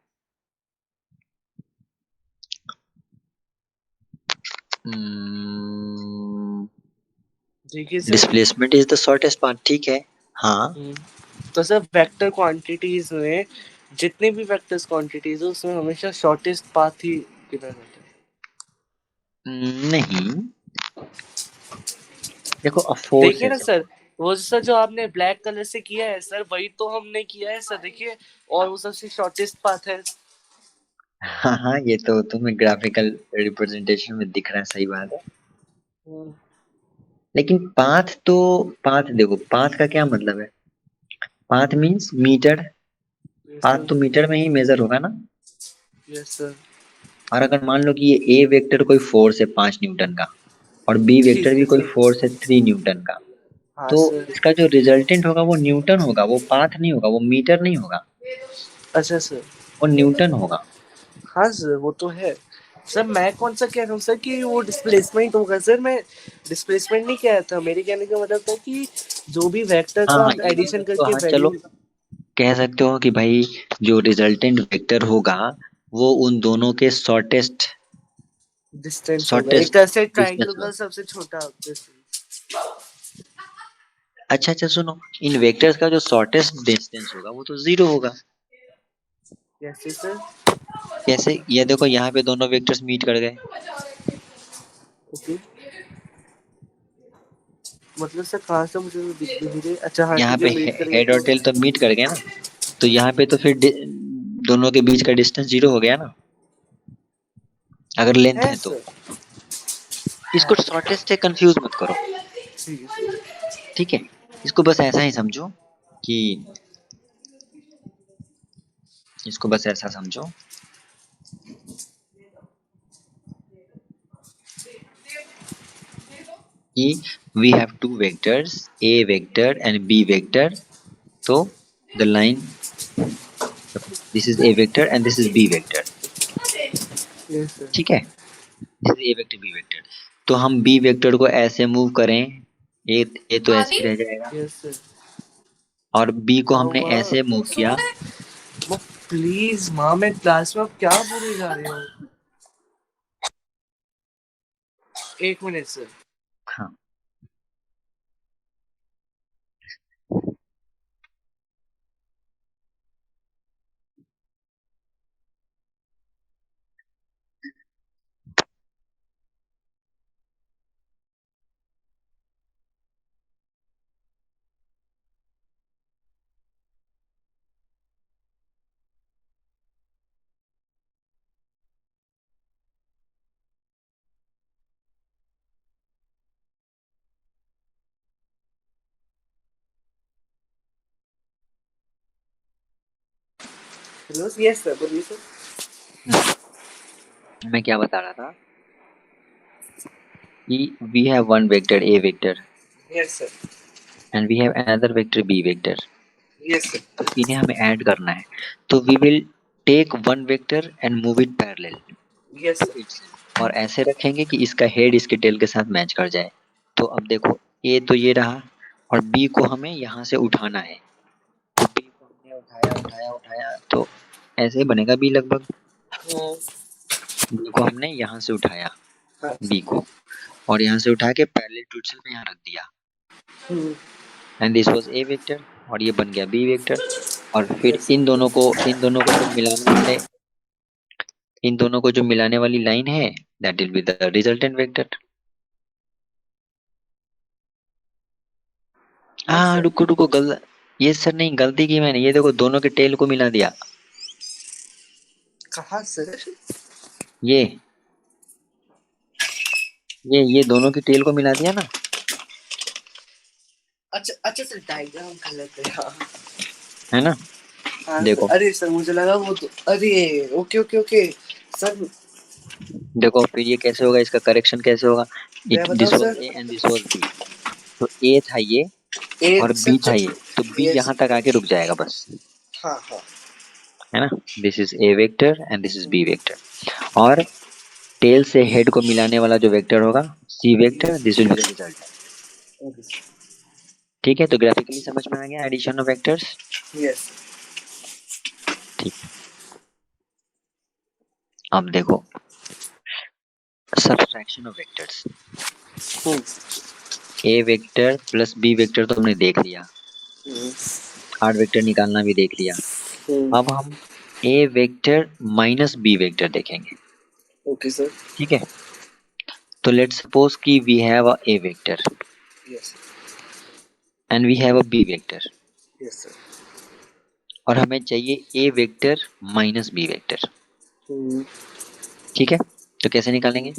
देखिए sir. Displacement is the shortest path, ठीक है। हाँ, तो सर वेक्टर क्वांटिटीज में जितने भी वेक्टर्स क्वांटिटीज है उसमें हमेशा शॉर्टेस्ट पाथ ही गिना जाता है। नहीं, देखो अब फोर्स देखिए है ना जब, सर, वो सर जो आपने ब्लैक कलर से किया है सर, वही तो हमने किया है सर, देखिए। और वो सबसे शॉर्टेस्ट पाथ है। हाँ हाँ, ये तो तुम्हें ग्राफिकल रिप्रेजेंटेशन में दिख रहा है, सही बात है। लेकिन पाथ तो, पाथ देखो, पाथ का क्या मतलब है? पाथ मींस मीटर, पाथ तो मीटर में ही मेजर होगा ना। Yes sir. और अगर मान लो कि ये ए वेक्टर कोई फोर्स है 5 न्यूटन का और बी वेक्टर ठीक भी है कोई सर। फोर्स है 3 न्यूटन का, हाँ तो सर। इसका जो रिजल्टेंट होगा वो न्यूटन होगा, वो पाथ नहीं होगा, वो मीटर नहीं होगा, अच्छा सर। वो न्यूटन होगा। हाँ सर, वो तो है सर। मैं कौन सा कह रहा हूँ सर कि वो डिस्प्लेसमेंट होगा सर, मैं डिस्प्लेसमेंट नहीं कह रहा था। मेरे कहने का मतलब था कि जो भी वेक्टर हाँ का हाँ, आप ये एडिशन मतलब तो करके हाँ, चलो वैल्यू। कह सकते हो कि भाई जो रिजल्टेंट वेक्टर होगा वो उन दोनों के शॉर्टेस्ट डिस्टेंस होगा, एक शॉर्टेस्ट तरह से डिस्टेंस ट्रायंगल होगा। का सबसे छोटा डिस्टेंस। अच्छा अच्छा, सुनो, इन वेक्टर्स का जो शॉर्टेस्ट डिस्टेंस होगा वो तो जीरो होगा। कैसे सर? कैसे? ये देखो यहाँ पे दोनों वेक्टर्स मीट कर गए, ओके। मतलब सर कहाँ से मुझे दिख भी नहीं रहे। अच्छा हाँ यहाँ ठीक है, पे मीट कर गए हेड और तो। टेल तो मीट कर गए ना, तो यहाँ पे तो फिर दोनों के बीच का डिस्टेंस जीरो हो गया ना, अगर लेंथ है है तो। सर। इसको शॉर्टेस्ट से कंफ्यूज मत करो, ठीक है। ठीक है? इसको बस ऐसा ही समझो कि, इसको बस ऐसा समझो कि we have two vectors, a vector and b vector, so the line, this is a vector and this is b vector, yes sir. ठीक है? This is a vector b vector, तो हम b वेक्टर को ऐसे मूव करें, ए तो ऐसे ही रह जाएगा यस सर। और b को आओ हमने माँ। ऐसे मूव किया। वो प्लीज माँ, मैं क्लास में अब क्या बोले जा रहे हो? एक मिनट सर। हाँ, हेलो, यस सर, बोलिए सर। मैं क्या बता रहा था कि we have one vector A vector yes sir. And we have another vector B vector, yes sir. तो इन्हें हमें ऐड करना है। तो we will take one vector and move it parallel yes to sir. Itself, और ऐसे रखेंगे कि इसका हेड इसके टेल के साथ मैच कर जाए। तो अब देखो, ए तो ये रहा और बी को हमें यहाँ से उठाना है। तो बी को हमने उठाया उठाया उठाया, तो ऐसे ही बनेगा बी लगभग। बी को हमने यहाँ से उठाया, हाँ बी सर। को, और यहाँ से उठा के पैरेलल टू इटसेल्फ यहाँ रख दिया, hmm. And this was A vector, और ये बन गया बी वेक्टर। और फिर यस सर। इन दोनों को जो मिलाने वाली लाइन है, that will be the resultant vector. हाँ हाँ सर। रुको रुको, ये सर नहीं, गलती की मैंने, ये देखो दोनों के टेल को मिला दिया। कहाँ सर? ये ये दोनों की टेल को मिला दिया ना। अच्छा अच्छा सर, डायग्राम गलत है। हाँ है ना, हाँ सर। देखो अरे सर, मुझे लगा वो तो, अरे ओके ओके ओके सर। देखो, फिर ये कैसे होगा, इसका करेक्शन कैसे होगा। मैं इट बताऊँ this was sir? A and this was B, तो ए था ये ए और सर बी था ये, तो बी यस। यहाँ तक आके रुक जाएगा बस। हाँ हाँ। है ना, this is A vector and this is B vector, और टेल से हेड को मिलाने वाला जो वेक्टर होगा C vector, yes this will be the result. Okay sir. ठीक है, तो ग्राफिकली समझ में आ गया एडिशन ऑफ वेक्टर्स। यस। ठीक है, अब देखो subtraction of vectors. Hmm. A vector plus B vector तो हमने देख लिया, हम्म। थर्ड वेक्टर निकालना भी देख लिया। हम्म। अब हम A vector minus B vector देखेंगे। Okay sir. ठीक है, तो लेट्स सपोज कि we have a A vector yes. And we have a B vector, yes sir. और हमें चाहिए A vector minus B vector. Hmm. ठीक है, तो कैसे निकालेंगे,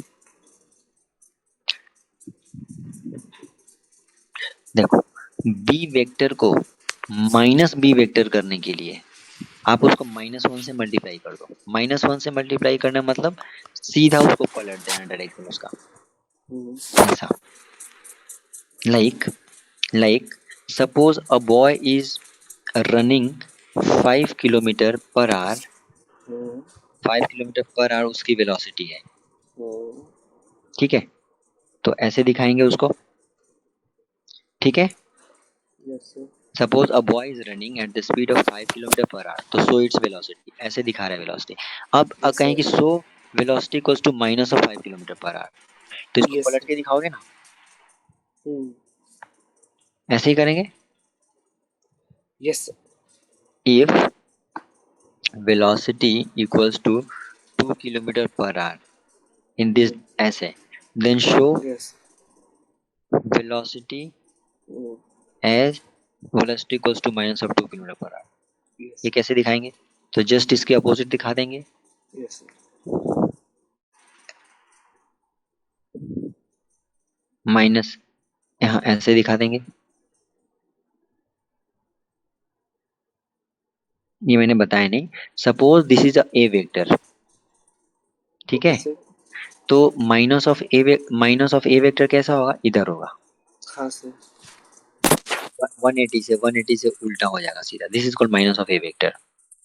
देखो बी वेक्टर को माइनस बी वेक्टर करने के लिए आप उसको -1 से मल्टीप्लाई कर दो। -1 से मल्टीप्लाई करना मतलब सीधा उसको पलट देना डायरेक्शन उसका, हम्म। ऐसा। Like suppose a boy is running 5 kilometre per our, hmm. 5 kilometre per our उसकी वेलोसिटी है। हम्म। ठीक है, तो ऐसे दिखाएंगे उसको। ठीक है, yes sir. Suppose a boy is running at the speed of 5 kilometre per hour, तो शो इट्स वेलोसिटी, ऐसे दिखा रहा है वेलोसिटी। अब यस कहें सर। कि show velocity equals to -5 kilometre per hour, तो इसको यस पलट सर। के दिखाओगे ना, हम्म। ऐसे ही करेंगे। Yes sir. If velocity equals to 2 kilometre per hour in this, ऐसे, then show yes. Velocity as velocity equals to -2 kilometre per hour. Yes. ये कैसे दिखाएंगे, तो जस्ट इसके अपोजिट दिखा देंगे। यस। माइनस, यहाँ ऐसे दिखा देंगे। ये मैंने बताया नहीं। Suppose this is a A vector, ठीक ओके है, सर। तो माइनस ऑफ ए वेक्टर कैसा होगा, इधर होगा, हाँ सर। 180 से उल्टा हो जाएगा सीधा, this is called minus of A vector.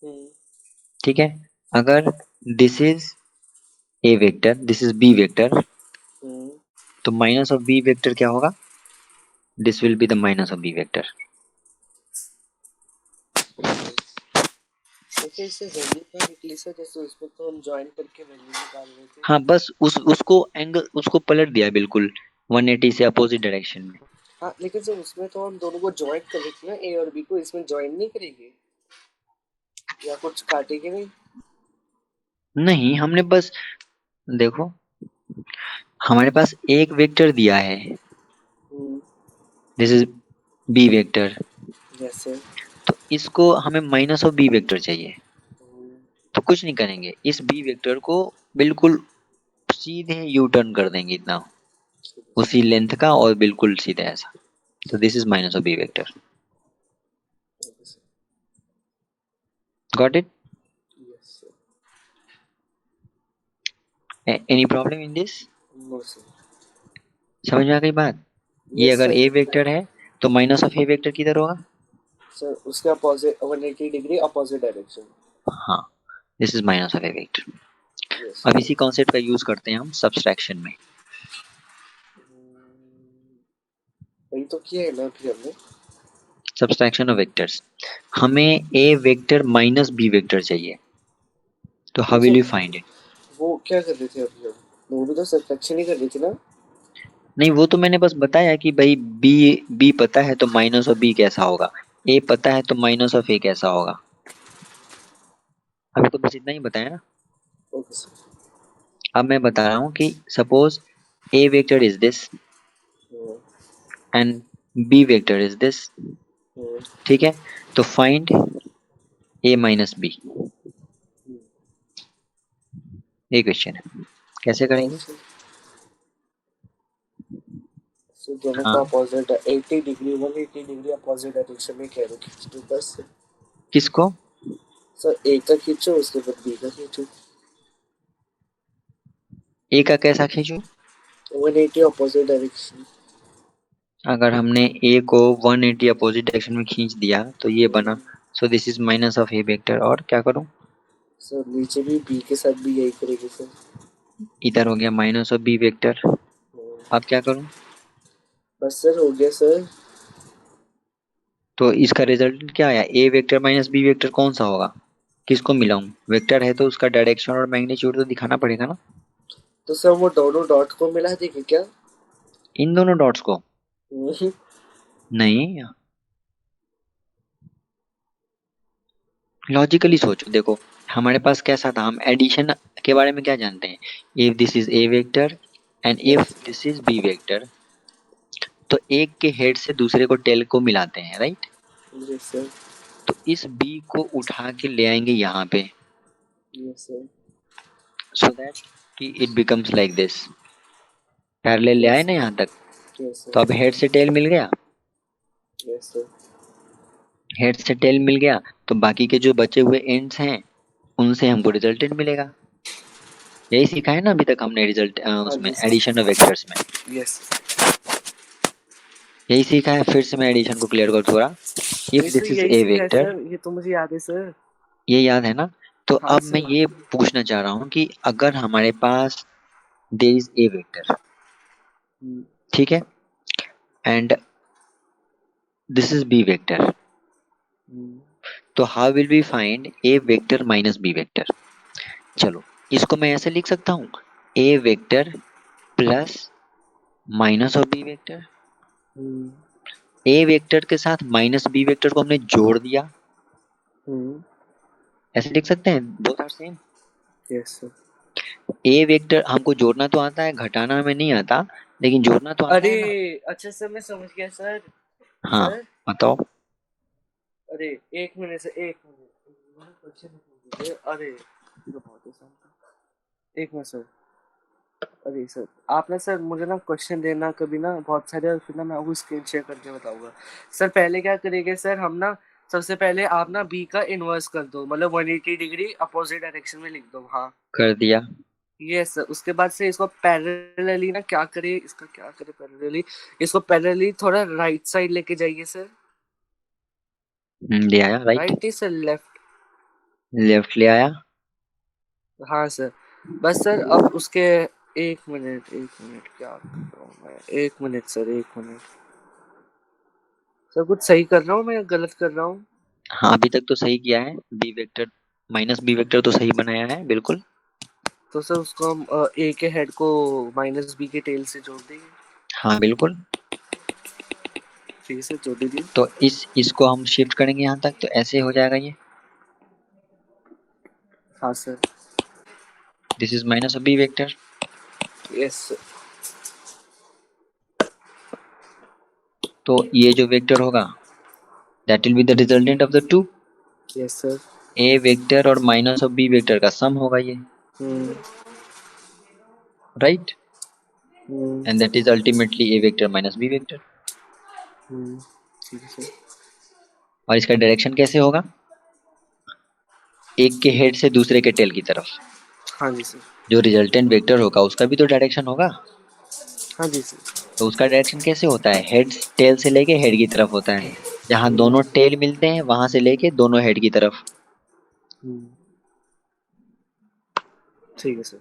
Hmm. ठीक है, अगर this is A vector, this is B vector, hmm. तो माइनस ऑफ बी वेक्टर क्या होगा, this will be the minus of B vector. Okay, इससे वैल्यू क्या निकली सर? जैसे उसमें तो हम ज्वाइन करके वैल्यू निकाल रहे थे। हाँ बस उसको एंगल उसको पलट दिया बिल्कुल 180 से अपोजिट डायरेक्शन में। हाँ, लेकिन सर उसमें तो हम दोनों को ज्वाइन कर रहे थे ना, ए और बी को, इसमें ज्वाइन नहीं करेंगे या कुछ काटेंगे नहीं? नहीं, हमने बस, देखो हमारे पास एक वेक्टर दिया है, this is B vector, yes sir. तो इसको हमें माइनस ऑफ बी वेक्टर चाहिए। तो कुछ नहीं करेंगे, इस बी वेक्टर को बिल्कुल सीधे यू टर्न कर देंगे इतना, उसी लेंथ का, और बिल्कुल सीधे ऐसा, तो this is minus of B vector. Got it. Any problem in this? No sir. समझ में आ गई बात? ये यस अगर सर। ए वेक्टर है तो माइनस ऑफ ए वेक्टर किधर होगा? सर उसके अपोजिट 180 डिग्री अपोजिट डायरेक्शन। हाँ, this is minus of A vector. Yes अब सर। इसी कॉन्सेप्ट का यूज करते हैं हम सब्सट्रैक्शन में। वही तो किया है ना अभी हमने। सब्सट्रैक्शन ऑफ वेक्टर्स, हमें ए वेक्टर माइनस बी वेक्टर चाहिए, तो how will sir you find it? वो क्या कर रहे थे अभी हम? वो भी तो सब्ट्रैक्शन ही कर रही थी ना। नहीं, वो तो मैंने बस बताया कि भाई बी बी पता है तो माइनस ऑफ बी कैसा होगा, ए पता है तो माइनस ऑफ ए कैसा होगा। अभी तो बस इतना ही बताया ना। Okay sir. अब मैं बता रहा हूँ कि suppose A vector is this and B vector is this, ठीक है? तो फाइंड ए माइनस बी, ये क्वेश्चन है, कैसे करेंगे? सो दोनों हाँ, का opposite 80 degree 180 degree opposite direction में कैरो खींच दो बस। किसको? सर ए का खींचो उसके बाद बी का खींचो। ए का कैसा खींचूं? 180 अपोजिट डायरेक्शन। अगर हमने ए को 180 अपोजिट डायरेक्शन में खींच दिया तो ये बना, so this is minus of A vector. और क्या करूं? सर नीचे भी बी के साथ भी यही करेंगे सर। इधर हो गया माइनस ऑफ बी वेक्टर। अब क्या करूं? बस सर हो गया सर। तो इसका रिजल्ट क्या आया? ए वेक्टर माइनस बी वेक्टर कौन सा होगा? किसको मिलाऊं? वेक्टर है तो उसका डायरेक्शन और मैग्नीट्यूड तो दिखाना पड़ेगा ना। तो सर वो दोनों डॉट को मिला देंगे क्या? इन दोनों डॉट्स को? नहीं, लॉजिकली सोचो, देखो हमारे पास कैसा था, हम एडिशन के बारे में क्या जानते हैं? If this is A vector and if this is B vector, तो एक के हेड से दूसरे को टेल को मिलाते हैं, राइट? Yes sir. तो इस बी को उठा के ले आएंगे यहाँ पे, यस सर। सो दैट कि it becomes like this. Parallel ले आए यस ना यहाँ तक, यस तो सर। अब हेड से टेल मिल गया। Yes sir. हेड से टेल मिल गया तो बाकी के जो बचे हुए एंड्स हैं उनसे हमको रिजल्टेंट मिलेगा। यही सीखा है ना अभी तक हमने रिजल्ट हाँ उसमें जी सर। एडिशन ऑफ वेक्टर्स में। यस। यही सीखा है, फिर से मैं एडिशन को क्लियर कर थोड़ा। इफ ये सर दिस इज यही ए सीखा है वेक्टर, सर, ये तो मुझे याद है सर। ये याद है ना? तो हाँ अब मैं सर। ये पूछना चाह रहा हूँ कि अगर हमारे पास देयर इज ए वेक्टर, ठीक है, and this is B vector, तो how will we find A vector minus B vector? चलो, इसको मैं ऐसे लिख सकता हूँ, A vector plus minus of B vector. A vector के साथ माइनस बी वेक्टर को हमने जोड़ दिया, ऐसे लिख सकते हैं, both are same. Yes sir. A vector हमको जोड़ना तो आता है, घटाना हमें नहीं आता, लेकिन जोड़ना तो आता अरे है ना। अच्छा सर मैं समझ गया सर। हाँ, सर बताओ। अरे एक मिनट सर, एक मिनट क्वेश्चन पूछ लीजिए। अरे ये तो बहुत आसान था। एक मिनट सर। अरे सर आप ना सर मुझे ना क्वेश्चन देना कभी ना बहुत सारे, और फिर ना मैं आपको स्क्रीन शेयर करके बताऊंगा। सर पहले क्या करेंगे सर हम ना, सबसे पहले आप ना बी का इनवर्स कर दो, मतलब 180 डिग्री अपोजिट डायरेक्शन में लिख दो। हाँ कर दिया। ये सर। उसके बाद से इसको पैरेलली ना क्या करे, इसका क्या करे पैरेलली, इसको पैरेलली थोड़ा राइट साइड लेके जाइए सर। ले आया right, right sir left. Left ले आया। हाँ सर। बस सर अब उसके, एक मिनट क्या कर रहा हूँ मैं, एक मिनट सर, एक मिनट सर, कुछ सही कर रहा हूँ मैं या गलत कर रहा हूँ? हाँ, अभी तक तो सही किया है, B vector minus B vector तो सही बनाया है बिल्कुल। तो सर उसको हम ए के हेड को माइनस बी के टेल से जोड़ देंगे। हाँ बिल्कुल। ठीक है सर जोड़ दीजिए। तो इसको हम शिफ्ट करेंगे यहाँ तक, तो ऐसे हो जाएगा ये, हाँ sir. This is minus of B vector. Yes sir. तो ये जो वेक्टर होगा that will be the resultant of the two. Yes sir. A vector और माइनस ऑफ बी वेक्टर का सम होगा ये, hmm. Right? Hmm. And that is ultimately A vector minus B vector. Hmm. ठीक है सर। और इसका डायरेक्शन कैसे होगा? एक के हेड से दूसरे के टेल की तरफ, हाँ जी सर। जो रिजल्टेंट वेक्टर होगा उसका भी तो डायरेक्शन होगा। हाँ जी सर। तो उसका डायरेक्शन कैसे होता है, हेड टेल से लेके हेड की तरफ होता है। जहाँ दोनों टेल मिलते हैं वहां से लेके दोनों हेड की तरफ। ठीक है सर,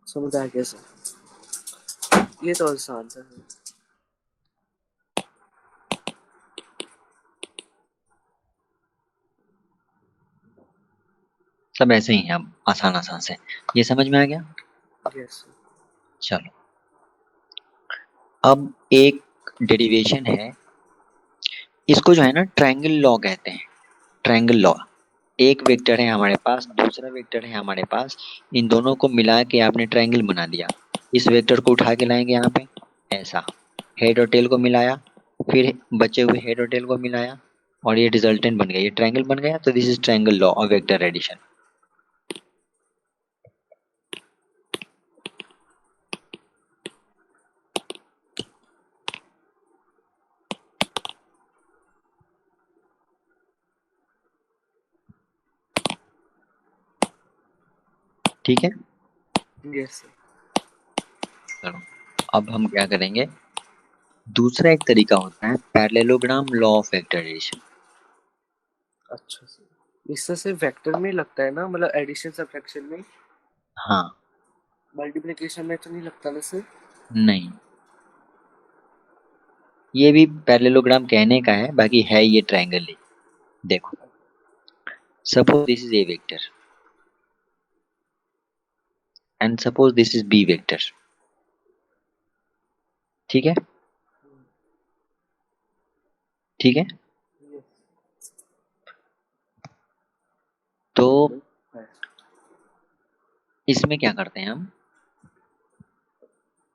समझ आ गया सर, ये तो आसान था। सब ऐसे ही है, अब आसान आसान से। ये समझ में आ गया। Yes sir. चलो अब एक डेरिवेशन है, इसको जो है ना ट्रायंगल लॉ कहते हैं। ट्रायंगल लॉ, एक वेक्टर है हमारे पास, दूसरा वेक्टर है हमारे पास, इन दोनों को मिला के आपने ट्रायंगल बना दिया। इस वेक्टर को उठा के लाएंगे यहाँ पे, ऐसा हेड और टेल को मिलाया, फिर बचे हुए हेड और टेल को मिलाया, और ये रिजल्टेंट बन गया, ये ट्रायंगल बन गया। तो this is triangle law of vector addition. ठीक है, यस सर। चलो अब हम क्या करेंगे, दूसरा एक तरीका होता है parallelogram law of vector addition. अच्छा सर, इससे सिर्फ वेक्टर में लगता है ना, मतलब एडिशन सब्ट्रैक्शन में, हाँ, मल्टीप्लिकेशन में तो नहीं लगता ना सर? नहीं, ये भी पैरेललोग्राम कहने का है, बाकी है ये ट्रायंगल ही। देखो suppose this is A vector and suppose this is B vector. ठीक है, ठीक है। तो इसमें क्या करते हैं हम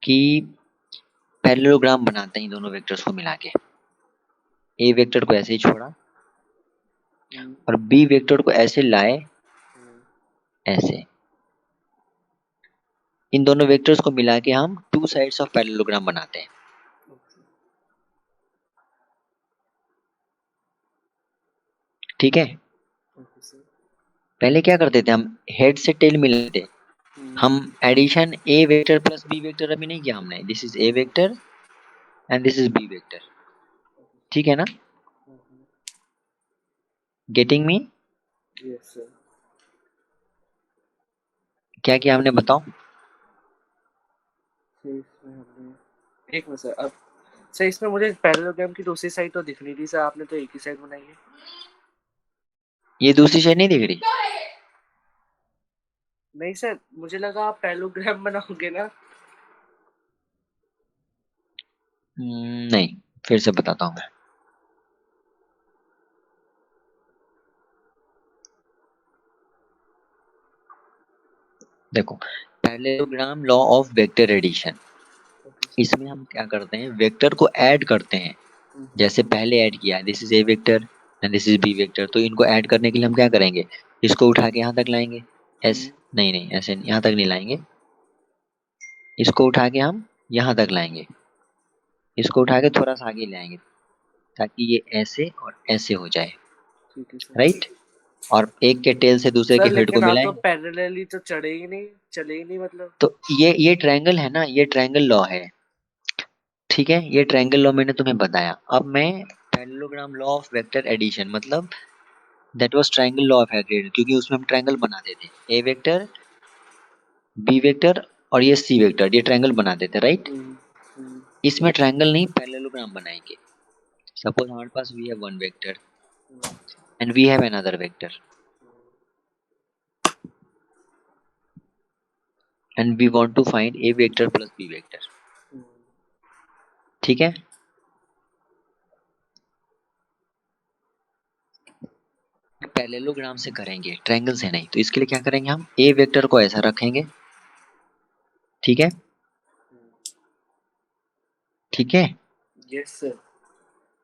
कि पैरेललोग्राम बनाते हैं इन दोनों वेक्टर्स को मिला के। ए वेक्टर को ऐसे ही छोड़ा और बी वेक्टर को ऐसे लाए, ऐसे। इन दोनों वेक्टर्स को मिला के हम टू साइड्स ऑफ पैरेललोग्राम बनाते हैं। ठीक है, पहले क्या करते थे हम, हेड से टेल मिलाते, हम addition A vector plus B vector अभी नहीं किया हमने। This is A vector and this is B vector. ठीक है ना, गेटिंग मी? Yes sir. क्या किया हमने बताओ। इसमें हमने एक मिनट सर, अब सर इसमें मुझे पैरेललोग्राम की दूसरी साइड तो दिख नहीं थी सर, आपने तो एक ही साइड बनाई है। ये दूसरी साइड नहीं दिख रही? नहीं सर, मुझे लगा आप पैरेललोग्राम बनाओगे ना। नहीं, फिर से बताता हूँ मैं। देखो parallelogram law of vector addition, इसमें हम क्या करते हैं, वेक्टर को ऐड करते हैं। जैसे पहले ऐड किया, this is A vector and this is B vector, तो इनको ऐड करने के लिए हम क्या करेंगे, इसको उठा के यहाँ तक लाएंगे। ऐसे नहीं, नहीं ऐसे यहाँ तक नहीं लाएंगे, इसको उठा के हम यहाँ तक लाएंगे, इसको उठा के थोड़ा सा आगे लाएंगे, ताकि ये ऐसे और ऐसे हो जाए। राइट, और एक के टेल से दूसरे के सर हेड को लेकिन आप तो मिलाएंगे। पैरेलली तो चढ़े ही नहीं, चले ही नहीं मतलब। तो ये ट्रायंगल है ना, ये ट्रायंगल लॉ है। ठीक है, ये ट्रायंगल लॉ मैंने तुम्हें बताया। अब मैं parallelogram law of vector addition, मतलब that was triangle law of vector, क्योंकि उसमें हम ट्रायंगल बनाते थे, ए वेक्टर बी वेक्टर और ये सी वेक्टर, ये ट्रायंगल बनाते थे। राइट, इसमें ट्रायंगल नहीं पैरेललोग्राम बनाएंगे। सपोज हमारे पास we have one vector and we have another vector and we want to find A vector plus B vector. ठीक है, पैरेललोग्राम से करेंगे, ट्रायंगल से नहीं। तो इसके लिए क्या करेंगे, हम ए वेक्टर को ऐसा रखेंगे। ठीक है, ठीक है। Yes sir.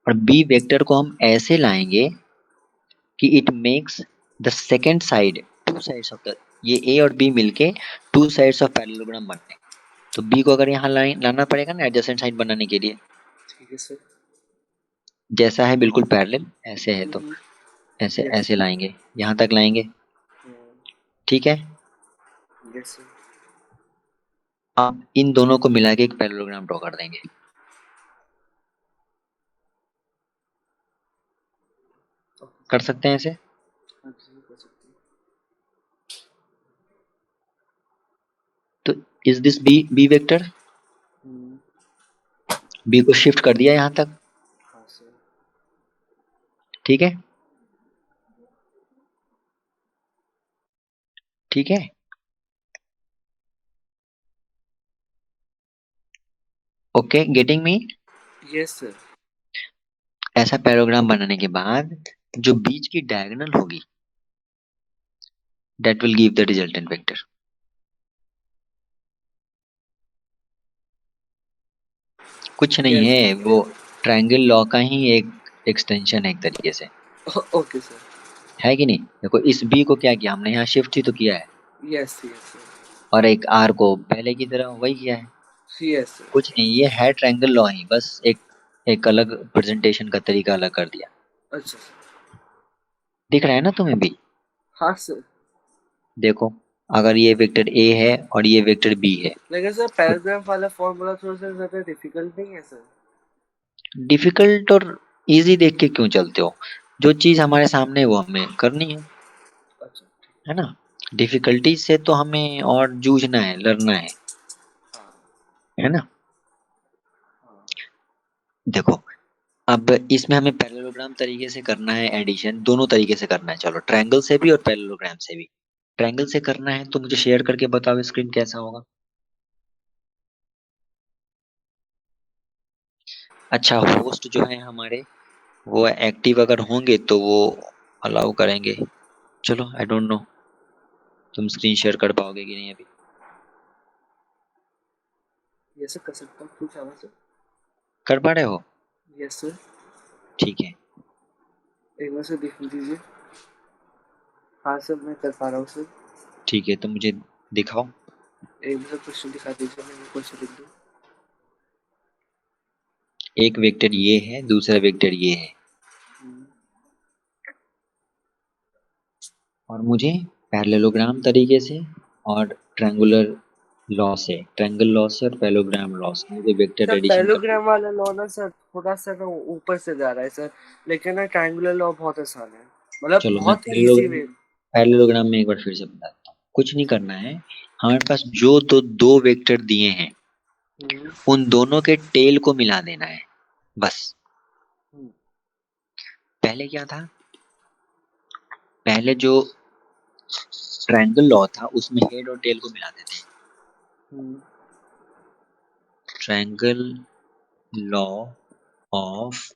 और बी वेक्टर को हम ऐसे लाएंगे कि it makes the second side two sides of the, ये ए और बी मिलके टू साइड्स ऑफ पैरेललोग्राम बनते हैं। तो बी को अगर यहाँ लाना पड़ेगा ना एडजेसेंट साइड बनाने के लिए, ठीक है सर। जैसा है बिल्कुल पैरेलल ऐसे है, तो ऐसे यस। ऐसे लाएंगे, यहाँ तक लाएंगे, ठीक है। Yes sir. अब इन दोनों को मिला के एक पैरेललोग्राम ड्रॉ कर देंगे। कर सकते हैं ऐसे। हाँ जी कर सकते हैं। तो is this B vector? B को शिफ्ट कर दिया यहां तक। हाँ सर। ठीक है, ठीक है। Okay, getting me? Yes sir. ऐसा पैराग्राम बनाने के बाद जो बीच की डायगोनल होगी that will give the resultant vector. कुछ नहीं यस है, वो ट्रायंगल लॉ का ही एक एक्सटेंशन है एक तरीके से, ओके सर। है कि नहीं? देखो इस बी को क्या किया हमने, यहाँ शिफ्ट ही तो किया है, यस यस सर। और एक आर को पहले की तरह वही किया है। Yes sir. कुछ नहीं, ये है ट्रायंगल लॉ ही, बस एक एक अलग प्रेजेंटेशन का तरीका अलग कर दिया। अच्छा सर। दिख रहा है ना तुम्हें भी? हाँ सर। देखो, अगर ये वेक्टर ए है और ये वेक्टर बी है लेकिन सर तो पैराग्राफ वाला फॉर्मूला थोड़ा सा ज़्यादा डिफिकल्ट नहीं है सर? डिफिकल्ट और इजी देख के क्यों चलते हो? जो चीज हमारे सामने है वो हमें करनी अच्छा। है ना। डिफिकल्टी से तो हमें और जूझना है, लड़ना हाँ। है ना। हाँ। देखो, अब इसमें हमें पैरेललोग्राम तरीके से करना है एडिशन, दोनों तरीके से करना है। चलो, ट्रायंगल से भी और पैरेललोग्राम से भी। ट्रायंगल से करना है तो मुझे शेयर करके बताओ स्क्रीन कैसा होगा। अच्छा, होस्ट जो है हमारे वो एक्टिव अगर होंगे तो वो अलाउ करेंगे। चलो, आई डोंट नो तुम स्क्रीन शेयर कर पाओगे कि नहीं अभी। ये सर कर सकता हूँ, कुछ आवाज़ सर? कर पा रहे हो? Yes sir. ठीक है। एक बार सर देख लीजिए। हाँ सर मैं कर पा रहा हूँ सर। ठीक है, तो मुझे दिखाओ। एक बार क्वेश्चन दिखा दीजिए, मैं क्वेश्चन लिख दूँ। एक वेक्टर ये है, दूसरा वेक्टर ये है, और मुझे पैरेललोग्राम तरीके से और ट्रायंगल लॉ से और पैरेललोग्राम लॉ से मुझे वेक्टर सर एडिशन करके। पैरेललोग्राम वाला लॉ ना सर थोड़ा सा ना ऊपर से जा रहा है सर, लेकिन ना ट्रायंगुलर लॉ बहुत आसान है, मतलब चलो, मैं बहुत ही इजी वे। पैरेललोग्राम में एक बार फिर से बताता हूँ। कुछ नहीं करना है, हमारे पास जो दो वेक्टर दिए हैं हम्म। उन दोनों के टेल को मिला देना है, बस। हम्म। पहले क्या था, पहले जो ट्रायंगल लॉ था उसमें हेड और टेल को मिलाते थे। Hmm. Triangle law of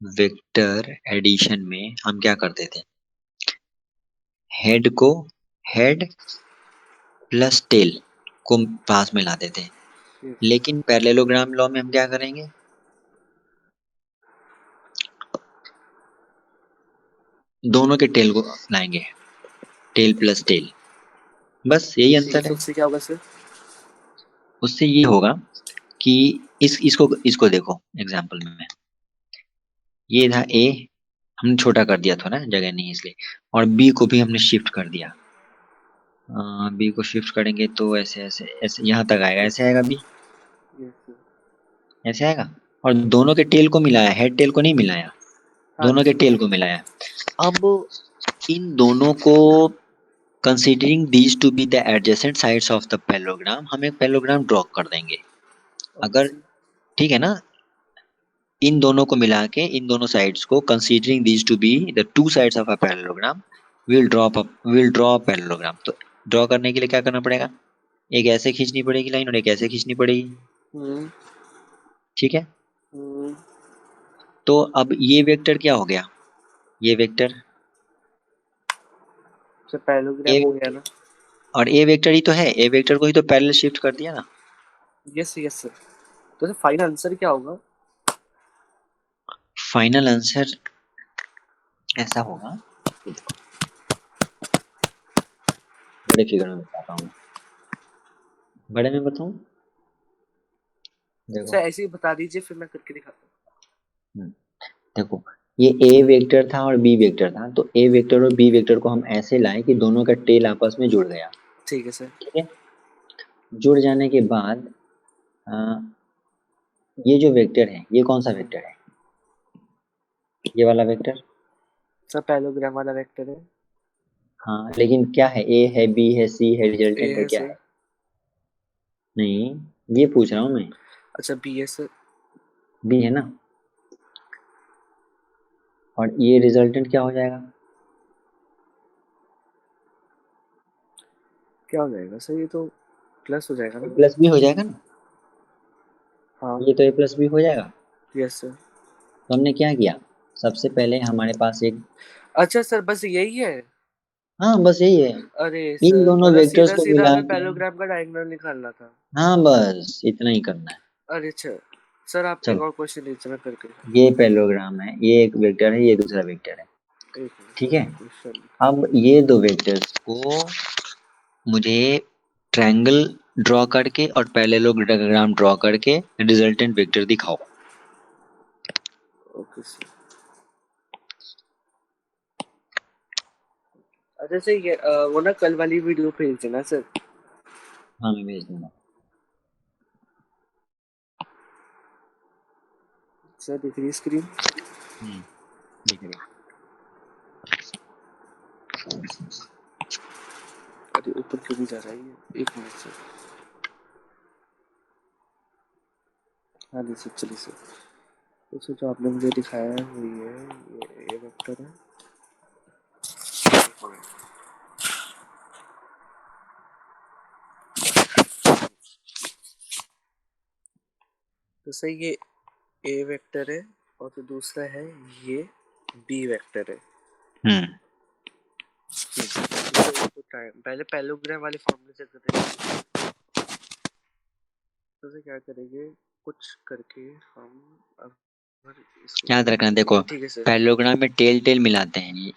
vector addition में हम क्या करते थे, हेड को, हेड प्लस टेल को पास में लाते थे। यस। लेकिन पैरेललोग्राम लॉ में हम क्या करेंगे, दोनों के टेल को लाएंगे, टेल प्लस टेल, बस यही ठीक है अंतर सर, है। उससे क्या होगा सर? उससे ये होगा कि इसको इसको देखो एग्जांपल में, ये था ए, हमने छोटा कर दिया था ना, जगह नहीं इसलिए, और बी को भी हमने शिफ्ट कर दिया। बी को शिफ्ट करेंगे तो ऐसे ऐसे ऐसे यहाँ तक आएगा, ऐसे आएगा बी, यस सर। ऐसे आएगा। और दोनों के टेल को मिलाया, हेड टेल को नहीं मिलाया, हाँ दोनों के जी। टेल को मिलाया। अब इन दोनों को considering these to be the adjacent sides of the parallelogram, हम एक पैरेललोग्राम ड्रॉ कर देंगे। ओके अगर सर। ठीक है ना, इन दोनों को मिला के, इन दोनों साइड्स को considering these to be the two sides of a parallelogram, will draw a parallelogram. तो ड्रॉ करने के लिए क्या करना पड़ेगा, एक ऐसे खींचनी पड़ेगी लाइन और एक ऐसे खींचनी पड़ेगी। हम्म। ठीक है, हम्म। तो अब ये वेक्टर क्या हो गया, ये वेक्टर, सर पैरेललोग्राम ए हो गया ना? और ए वेक्टर ही तो है, ए वेक्टर को ही तो पैरेलल शिफ्ट कर दिया ना। Yes yes sir. तो सर फाइनल आंसर क्या होगा? फाइनल आंसर ऐसा होगा, बड़े फिगर में बताता हूँ, बड़े में बताऊं, सर देखो। ऐसे ही बता दीजिए फिर मैं करके दिखाता हम्म, देखो, ये ए वेक्टर था और बी वेक्टर था, तो ए वेक्टर और बी वेक्टर को हम ऐसे लाए कि दोनों का टेल आपस में जुड़ गया। ठीक है सर। ठीक है, जुड़ जाने के बाद ये जो वेक्टर है ये कौन सा वेक्टर है? ये वाला वेक्टर। सर पैरेललोग्राम वाला वेक्टर है। हाँ, लेकिन क्या है? ए है, बी है, सी है, ए रिजल्टेंट है, है क्या सर। है? नहीं, ये पूछ रहा हूँ मैं। अच्छा बी है सर। बी है ना, और ये रिजल्टेंट क्या हो जाएगा? क्या हो जाएगा सर? ये तो प्लस हो जाएगा ए ना। प्लस बी हो जाएगा ना, हाँ। ये तो ए प्लस बी हो जाएगा। Yes sir. तो हमने क्या किया, सबसे पहले हमारे पास एक, अच्छा सर बस यही है। हाँ बस यही है, अरे इन सर दोनों मतलब वेक्टर्स सीधा को सीधा मिला हमें के, पैरेललोग्राम का डायगोनल निकालना था। हाँ बस इतना ही करना है। अरे अच्छा सर आप एक चलो, और क्वेश्चन दीजिए मैं करके। ये पैरेललोग्राम है, ये एक वेक्टर है, ये दूसरा वेक्टर है। एक मिनट ठीक सर है, मैं क्वेश्चन लिखता अब ये दो वेक्टर्स को मुझे ट्रायंगल ड्रॉ करके और पैरेललोग्राम ड्रॉ करके रिजल्टेंट वेक्टर दिखाओ। हूँ। Okay sir. अच्छा सर ये वो ना कल वाली वीडियो भेज देना सर। हाँ मैं भेज दूंगा। सर दिख रही स्क्रीन? दिख रही। अरे ऊपर क्यों नहीं जा रहा है ये? एक मिनट सर। हाँ जी सर चलिए सर। तो सर जो आपने मुझे दिखाया है वो ये है, ये वेक्टर है। एक मिनट। तो सर ये ए वेक्टर है और जो दूसरा है ये बी वेक्टर है। हम्म तो पहले पैरेललोग्राम वाले फॉर्मूले से करेंगे। तो सर क्या करेंगे कुछ करके हम अगर इसको याद रखना, देखो ठीक है सर। पैरेललोग्राम में टेल टेल मिलाते हैं ये।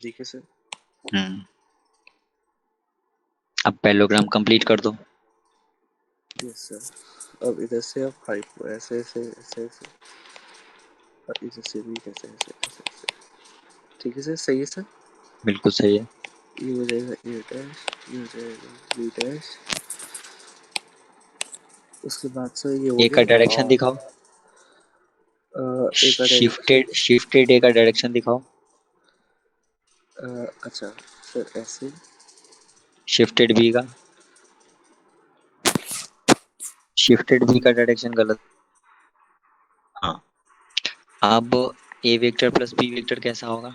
ठीक है सर। हम्म अब पैरेललोग्राम कंप्लीट कर दो। Yes sir. अब इधर से अब 5 को ऐसे ऐसे ऐसे ऐसे और इधर से भी ऐसे ऐसे ऐसे ऐसे। ठीक है सर सही है सर। बिल्कुल सही है। ये हो जाएगा ए डैश, ये हो जाएगा बी डैश। उसके बाद सर ये हो ए का गया डायरेक्शन और दिखाओ, ए का डायरेक्शन। शिफ्टेड ए का डायरेक्शन दिखाओ। अच्छा सर ऐसे। शिफ्टेड बी का, शिफ्टेड बी का डायरेक्शन गलत। हाँ, अब ए वेक्टर प्लस बी वेक्टर कैसा होगा?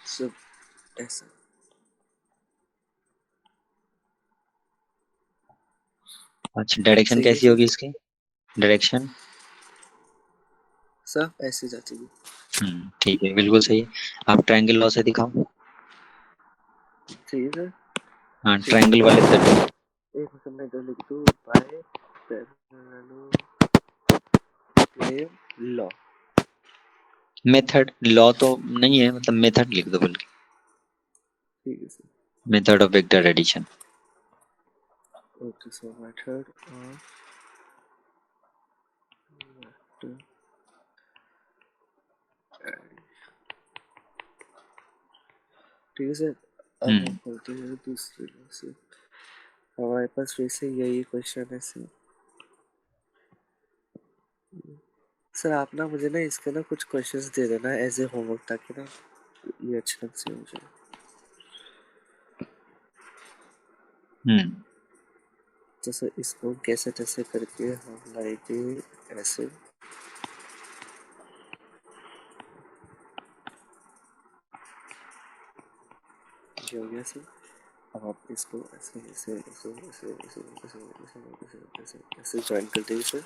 सर ऐसा। अच्छा, डायरेक्शन सही है कैसी सर। होगी इसकी? डायरेक्शन, सर ऐसे जाती है। ठीक है, बिल्कुल सही है। आप ट्रायंगल लॉ से दिखाओ। सही है सर। हाँ, ठीक है ट्रायंगल वाले तरीके। एक मिनट में इधर लिख दूँ by parallelogram law. Method, law तो नहीं है, मतलब मेथड लिख दो बल्कि। ठीक है sir. Method of vector addition. Okay sir method of vector ठीक है सर। अब हम हम्म करते हैं दूसरे लॉ से। हमारे पास फिर से यही क्वेश्चन है सर। सर आप ना मुझे ना इसके ना कुछ क्वेश्चंस दे देना एज ए होमवर्क ताकि ना ये अच्छे ढंग से हो जाए। हम्म जैसे इसको कैसे कैसे करके हम लाएंगे ऐसे। ये हो गया सर। अब आप इसको ऐसे ऐसे ऐसे ऐसे ऐसे ऐसे ऐसे ऐसे ऐसे ऐसे ज्वाइन कर दीजिए सर।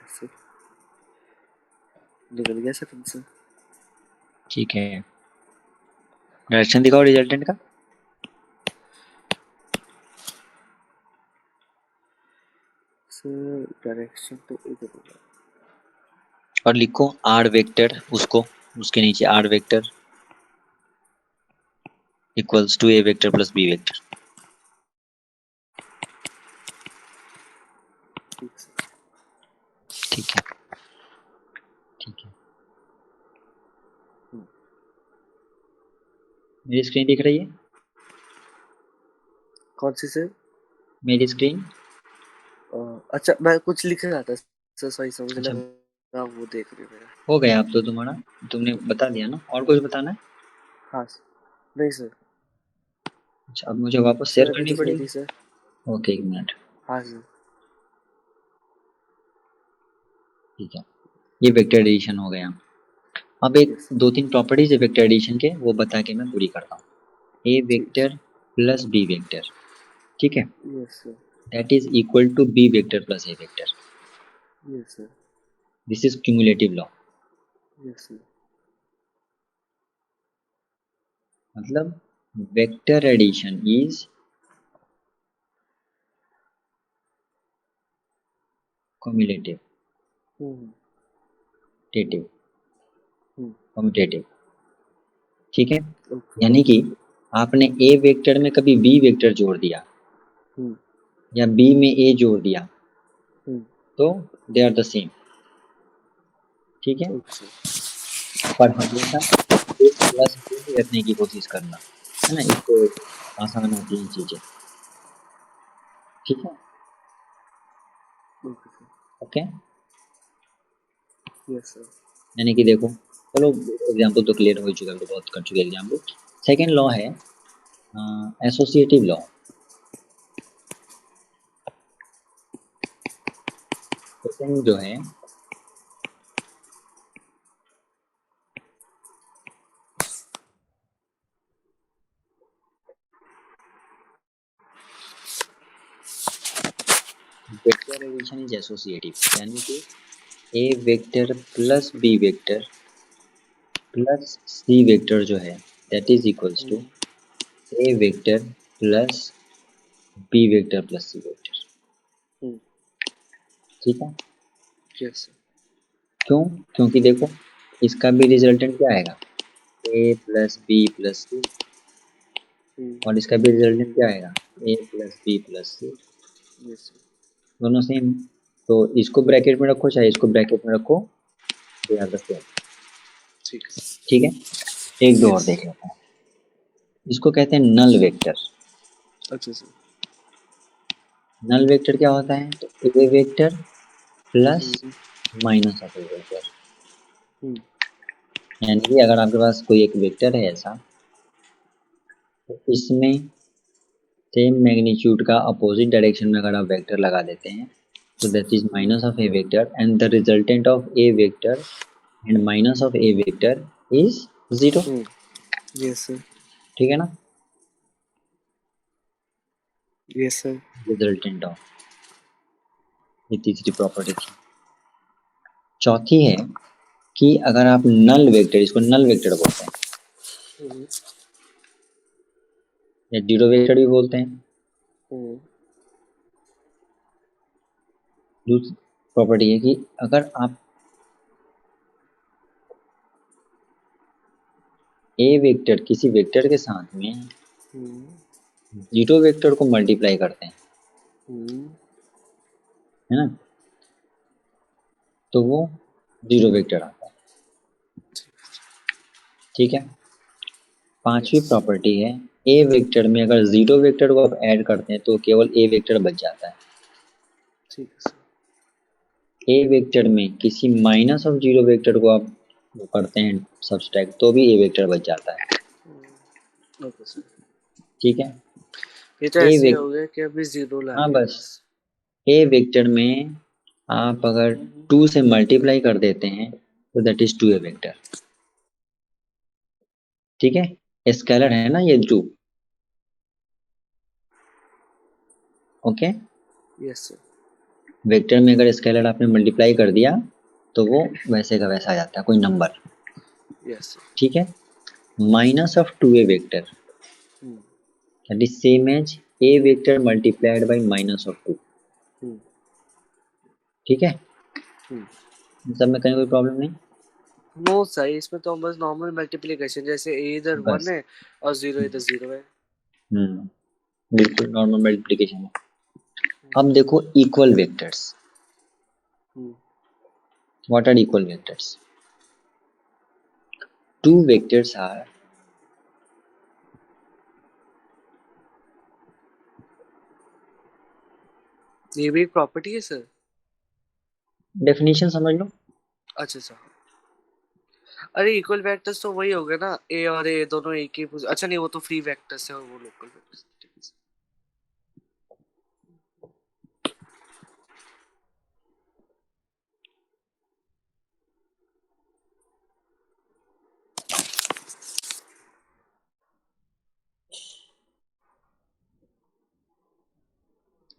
ऐसे निकल गया सर तुमसे। ठीक है, डायरेक्शन दिखाओ रिजल्टेंट का। सर डायरेक्शन तो इधर होगा। और लिखो आर वेक्टर, उसको उसके नीचे R vector equals to A vector plus B vector. मेरी स्क्रीन दिख रही है? कौन सी से? मेरी स्क्रीन? अच्छा, मैं कुछ लिख रहा था सर, सॉरी सर, मुझे अच्छा, लगा वो देख रहे हो मेरा। हो गया अब तो तुम्हारा, तुमने बता दिया ना, और कुछ बताना है? हाँ सर। नहीं सर। अच्छा, अब मुझे वापस शेयर सर अभी करनी दिख रही पड़ेगी? थी सर। ओके, एक मिनट। हाँ सर। ठीक है, ये वेक्टर एडिशन हो गया। अब एक यस दो तीन प्रॉपर्टीज है वेक्टर एडिशन के, वो बता के मैं पूरी करता हूँ। ए ठीक वेक्टर प्लस बी वेक्टर, ठीक है, है। Yes sir. That is equal to B vector plus A vector. Yes sir. This is cumulative law. Yes sir. मतलब vector addition is cumulative, hmm टेटिव, हम्म कम्यूटेटिव, ठीक है। ओके। यानी कि आपने ए वेक्टर में कभी बी वेक्टर जोड़ दिया हम्म या बी में ए जोड़ दिया हम्म तो दे आर द सेम, ठीक है। ओके। पर हमेशा एक प्लस बी रखने की कोशिश करना, है ना, इसको आसान होती हैं चीजें, ठीक है। Okay sir. Okay, yes sir. यानी कि देखो, चलो एग्जाम्पल तो क्लियर हो चुका है, तो बहुत कर चुके एग्जाम्पल। सेकेंड लॉ है एसोसिएटिव लॉ। सेकेंड जो है वेक्टर एडिशन इज एसोसिएटिव, यानी कि A vector plus B vector plus C vector जो है that is equals to A vector plus B vector plus C vector, hmm ठीक है। Yes sir. क्यों? क्योंकि देखो, इसका भी रिजल्टेंट क्या आएगा, A plus B plus C, hmm और इसका भी रिजल्टेंट क्या आएगा, A plus B plus C, yes sir. दोनों सेम। तो इसको ब्रैकेट में रखो चाहे इसको ब्रैकेट में रखो, दे आर द सेम, ठीक है। ठीक है। एक दो और यस। देख लेते हैं, इसको कहते हैं नल वेक्टर। अच्छा सर। नल वेक्टर क्या होता है, तो a vector plus hmm minus of A vector, hmm यानी कि अगर आपके पास कोई एक वेक्टर है ऐसा, तो इसमें सेम मैग्नीट्यूड का अपोजिट डायरेक्शन में अगर आप वेक्टर लगा देते हैं, तो that is minus of A vector and the resultant of A vector and minus of A vector is zero, hmm yes sir. ठीक है ना। Yes sir. रिजल्टेंट ऑफ, ये तीसरी प्रॉपर्टी थी। चौथी है कि अगर आप नल वेक्टर, इसको नल वेक्टर बोलते हैं हम्म या जीरो वेक्टर भी बोलते हैं। हम्म दूसरी प्रॉपर्टी है कि अगर आप ए वेक्टर किसी वेक्टर के साथ में हम्म जीरो वेक्टर को मल्टीप्लाई करते हैं, हम्म है ना, तो वो जीरो वेक्टर आता है, ठीक है। पांचवी यस। प्रॉपर्टी है, ए वेक्टर में अगर जीरो वेक्टर को आप ऐड करते हैं तो केवल ए वेक्टर बच जाता है। ठीक है सर। ए वेक्टर में किसी माइनस ऑफ जीरो वेक्टर को आप वो करते हैं सब्सट्रैक्ट, तो भी ए वेक्टर बच जाता है, ओके सर। ठीक है। ये तो ए ऐसे वेक्टर, हो गया कि अभी जीरो ला हाँ लिया बस, बस। ए वेक्टर में आप अगर टू से मल्टीप्लाई कर देते हैं तो that is two A vector, ठीक है। स्केलर है ना ये two, okay. Yes sir. Vector में अगर स्केलर आपने मल्टीप्लाई कर दिया तो वो वैसे का वैसा आ जाता है, कोई नंबर, यस सर। ठीक है। Minus of two A vector hmm that is same as a vector multiplied by minus of two, hmm ठीक है। हम्म इन सब में कहीं कोई प्रॉब्लम नहीं, नो सर, इसमें तो बस नॉर्मल मल्टीप्लिकेशन, जैसे ए इधर वन बस। है और जीरो इधर जीरो है। बिल्कुल नॉर्मल मल्टीप्लिकेशन है। अब देखो equal vectors, hmm what are equal vectors, two vectors are ये भी एक प्रॉपर्टी है सर? डेफिनेशन समझ लो। अच्छा अच्छा। अरे इक्वल वेक्टर्स तो वही हो गए ना, ए और ए दोनों एक ही अच्छा नहीं, वो तो फ्री वेक्टर्स है और वो लोकल वेक्टर्स। ठीक है सर।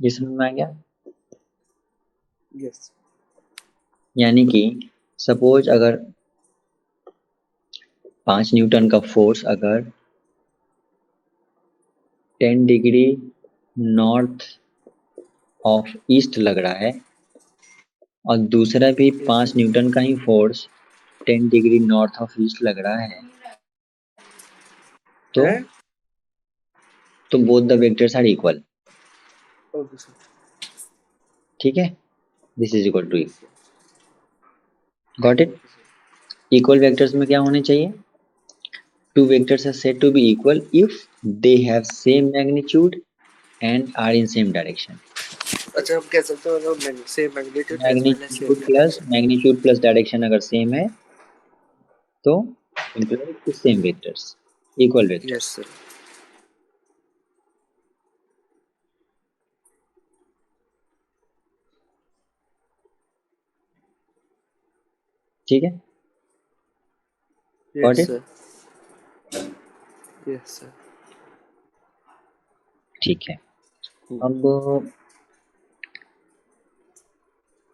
ये समझ में आ गया? यस। यानी कि सपोज अगर 5 न्यूटन का फोर्स अगर 10 डिग्री नॉर्थ ऑफ ईस्ट लग रहा है और दूसरा भी 5 न्यूटन का ही force 10 degree north of east लग रहा है, तो है। Both the vectors are equal. Okay sir. ठीक है, this is equal to, got it? Equal vectors में क्या होने चाहिए? Two vectors are said to be equal if they have same magnitude and are in same direction. अच्छा हम कह सकते हैं मतलब same magnitude as well as same direction. Magnitude plus direction अगर सेम है तो implies same vectors, equal yes vectors. Sir. ठीक है, got yes it? Sir. Yes sir. ठीक है।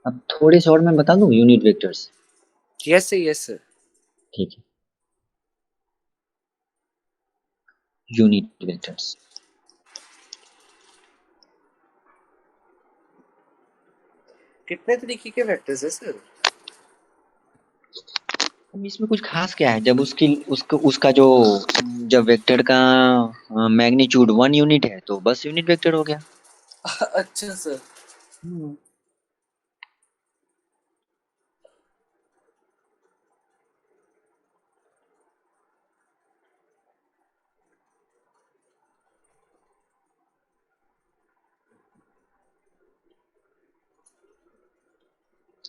अब थोड़े से और मैं बता दूं unit vectors. Yes sir. Yes sir. ठीक है, यूनिट वेक्टर्स कितने तरीके के वेक्टर्स है सर? अब इसमें कुछ खास क्या है, जब उसका जो जब वेक्टर का मैग्नीट्यूड 1 यूनिट है तो बस यूनिट वेक्टर हो गया। अच्छा सर।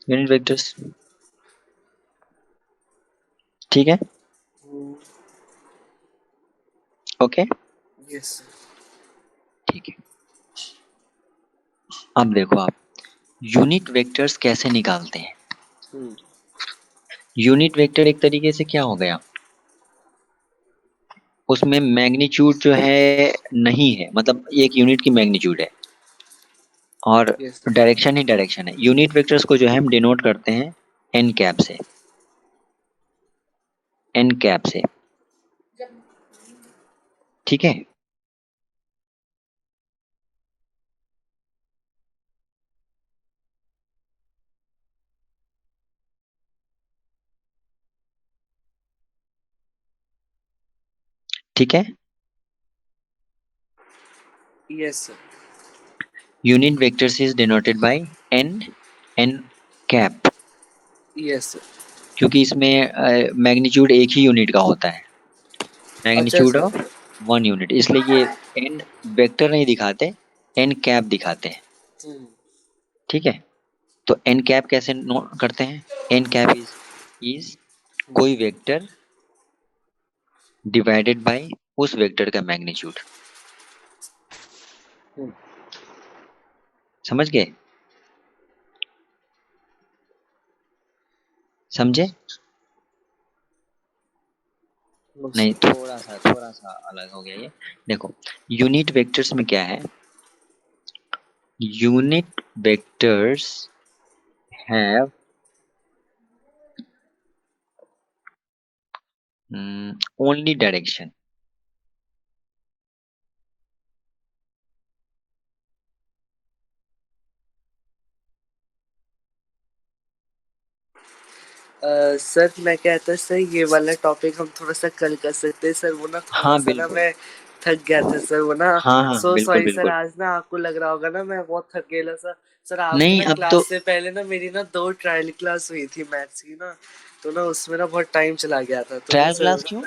यूनिट वेक्टर्स, ठीक है, ओके, यस सर। ठीक है। अब देखो आप यूनिट वेक्टर्स कैसे निकालते हैं। यूनिट वेक्टर एक तरीके से क्या हो गया, उसमें मैग्नीट्यूड जो है नहीं है, मतलब एक यूनिट की मैग्नीट्यूड है और यस डायरेक्शन ही डायरेक्शन है। यूनिट वेक्टर्स को जो है हम डिनोट करते हैं एन कैप से, एन कैप से, ठीक है। ठीक है, yes sir. Unit vectors is denoted by N, N cap, yes sir. क्योंकि इसमें मैग्नीट्यूड एक ही यूनिट का होता है, अच्छा मैग्नीट्यूड सर। ऑफ 1 यूनिट, इसलिए ये एन वेक्टर नहीं दिखाते, एन कैप दिखाते हैं। ठीक है, तो एन कैप कैसे नोट करते हैं? एन कैप इज कोई वेक्टर डिवाइडेड बाय उस वेक्टर का मैग्नीट्यूड। समझ गए? समझे? नहीं, थोड़ा सा अलग हो गया ये। देखो यूनिट वेक्टर्स में क्या है, unit vectors have only direction. Sir मैं कहता सर ये वाला टॉपिक हम थोड़ा सा कल कर सकते हैं सर, वो ना थोड़ा हाँ सा ना बिल्कुल, मैं थक गया था सर, वो ना हाँ हाँ सो बिल्कुल सॉरी सर, बिल्कुल। आज ना आपको लग रहा होगा ना मैं बहुत थक गया सर। सर आपकी नहीं ना अब तो क्लास से पहले ना मेरी ना 2 ट्रायल क्लास हुई थी मैथ्स की ना, तो ना उसमें ना बहुत टाइम चला गया था तो ना ट्रायल सर क्लास क्यों?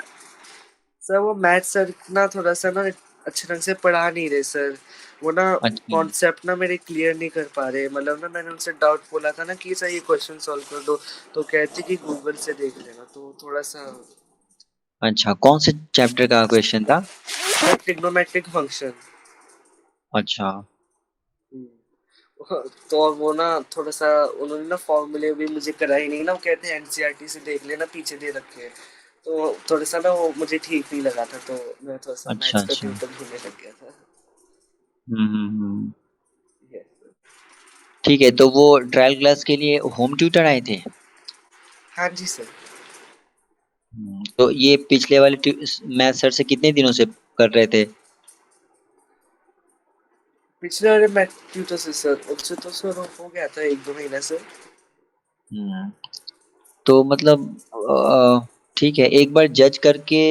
सर वो मैथ्स सर ना थोड़ा सा ना अच्छे ढंग से पढ़ा नहीं रहे सर। वो ना अच्छा कॉन्सेप्ट ना मेरे क्लियर नहीं कर पा रहे। मतलब ना मैंने उनसे डाउट बोला था ना कि सर ये क्वेश्चन सॉल्व कर दो, तो कहते कि गूगल से देख लेना, तो थोड़ा सा अच्छा, कौन से चैप्टर का क्वेश्चन था? Trigonometric function. अच्छा तो और वो ना थोड़ा सा उन्होंने ना फॉर्मूले भी मुझे कराई नहीं ना, वो कहते हैं एनसीईआरटी से देख लेना, पीछे दे रखे हैं। तो थोड़ा सा ना वो मुझे ठीक नहीं लगा था, तो मैं थोड़ा सा अच्छा मैथ्स का अच्छा। ट्यूटर ढूंढने लग गया था। हम्म। Yes. ठीक है, तो वो ट्रायल क्लास के लिए होम ट्यूटर आए थे? हाँ जी सर। तो ये पिछले वाले मैथ सर से कितने दिनों से कर रहे थे? पिछले वाले मैथ ट्यूटर से सर, उससे तो सर हो गया था 1-2 महीना सर। हम्म, तो मतलब ठीक है, एक बार जज करके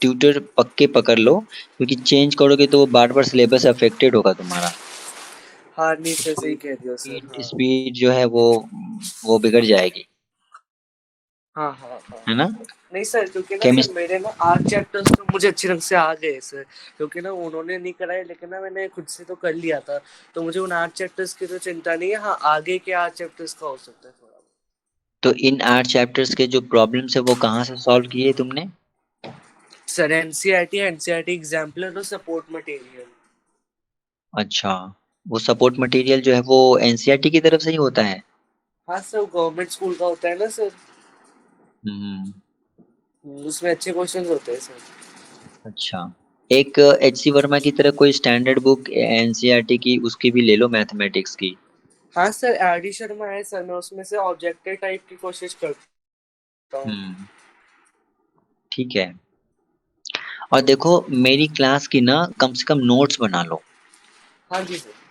ट्यूटर पक्के पकड़ लो, क्योंकि चेंज करोगे तो वो बार बार सिलेबस अफेक्टेड होगा तुम्हारा। हाँ नहीं सर, सही स्पीड कह रहे हो सर। स्पीड हाँ स्पीड जो है वो बिगड़ जाएगी, हाँ हाँ हाँ। है ना? नहीं सर, क्योंकि ना सर केमिस्ट मेरे ना 8 चैप्टर्स तो मुझे अच्छी ढंग से आ गए सर। क्योंकि ना उन्होंने नहीं कराए, लेकिन ना मैंने खुद से तो कर लिया था। तो मुझे उन 8 चैप्टर्स की तो चिंता नहीं है। हाँ, आगे के 8 चैप्टर्स का हो सकता है थोड़ा। तो इन 8 चैप्टर्स के जो प्रॉब्लम्स है वो कहाँ से सॉल्व किए तुमने? सर एनसीईआरटी, एनसीईआरटी एग्जाम्पलर और सपोर्ट मटेरियल। अच्छा, वो सपोर्ट मटेरियल जो है वो एनसीईआरटी की तरफ से ही होता है? हाँ सर, गवर्नमेंट स्कूल का होता है ना सर। हम्म। उसमें अच्छे क्वेश्चंस होते हैं सर। अच्छा, एक एच सी वर्मा की तरह कोई स्टैंडर्ड बुक एनसीईआरटी की उसकी भी ले लो, मैथमेटिक्स की। हाँ सर, आर डी शर्मा है सर, मैं उसमें से ऑब्जेक्टिव टाइप की कोशिश करता हूँ। हम्म। ठीक है, और देखो मेरी क्लास की ना कम से कम नोट्स बना लो। हाँ जी सर।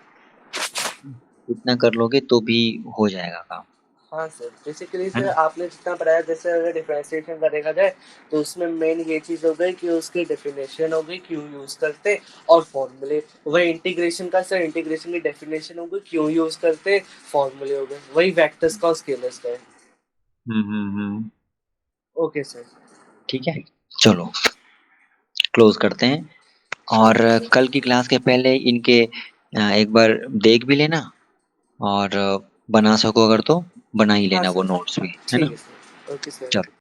इतना कर लोगे तो भी हो जाएगा काम, हाँ सर, बेसिकली है सर ना? आपने जितना पढ़ाया, जैसे अगर डिफरेंशिएशन करेगा जाए तो उसमें मेन ये चीज़ हो गई कि उसकी डेफिनेशन हो गई, क्यों यूज़ करते, और फॉर्मूले। वही इंटीग्रेशन का सर, इंटीग्रेशन की डेफिनेशन हो गई, क्यों यूज़ करते, फॉर्मूले हो गए। वही वेक्टर्स का और स्केलर्स का है। हम्म। Okay sir. ठीक है, चलो क्लोज करते हैं। और कल की क्लास के पहले इनके एक बार देख भी लेना, और बना सको अगर तो बना ही हाँ लेना वो सर, नोट्स भी, है ठीक ना? है सर। Okay sir. चलो।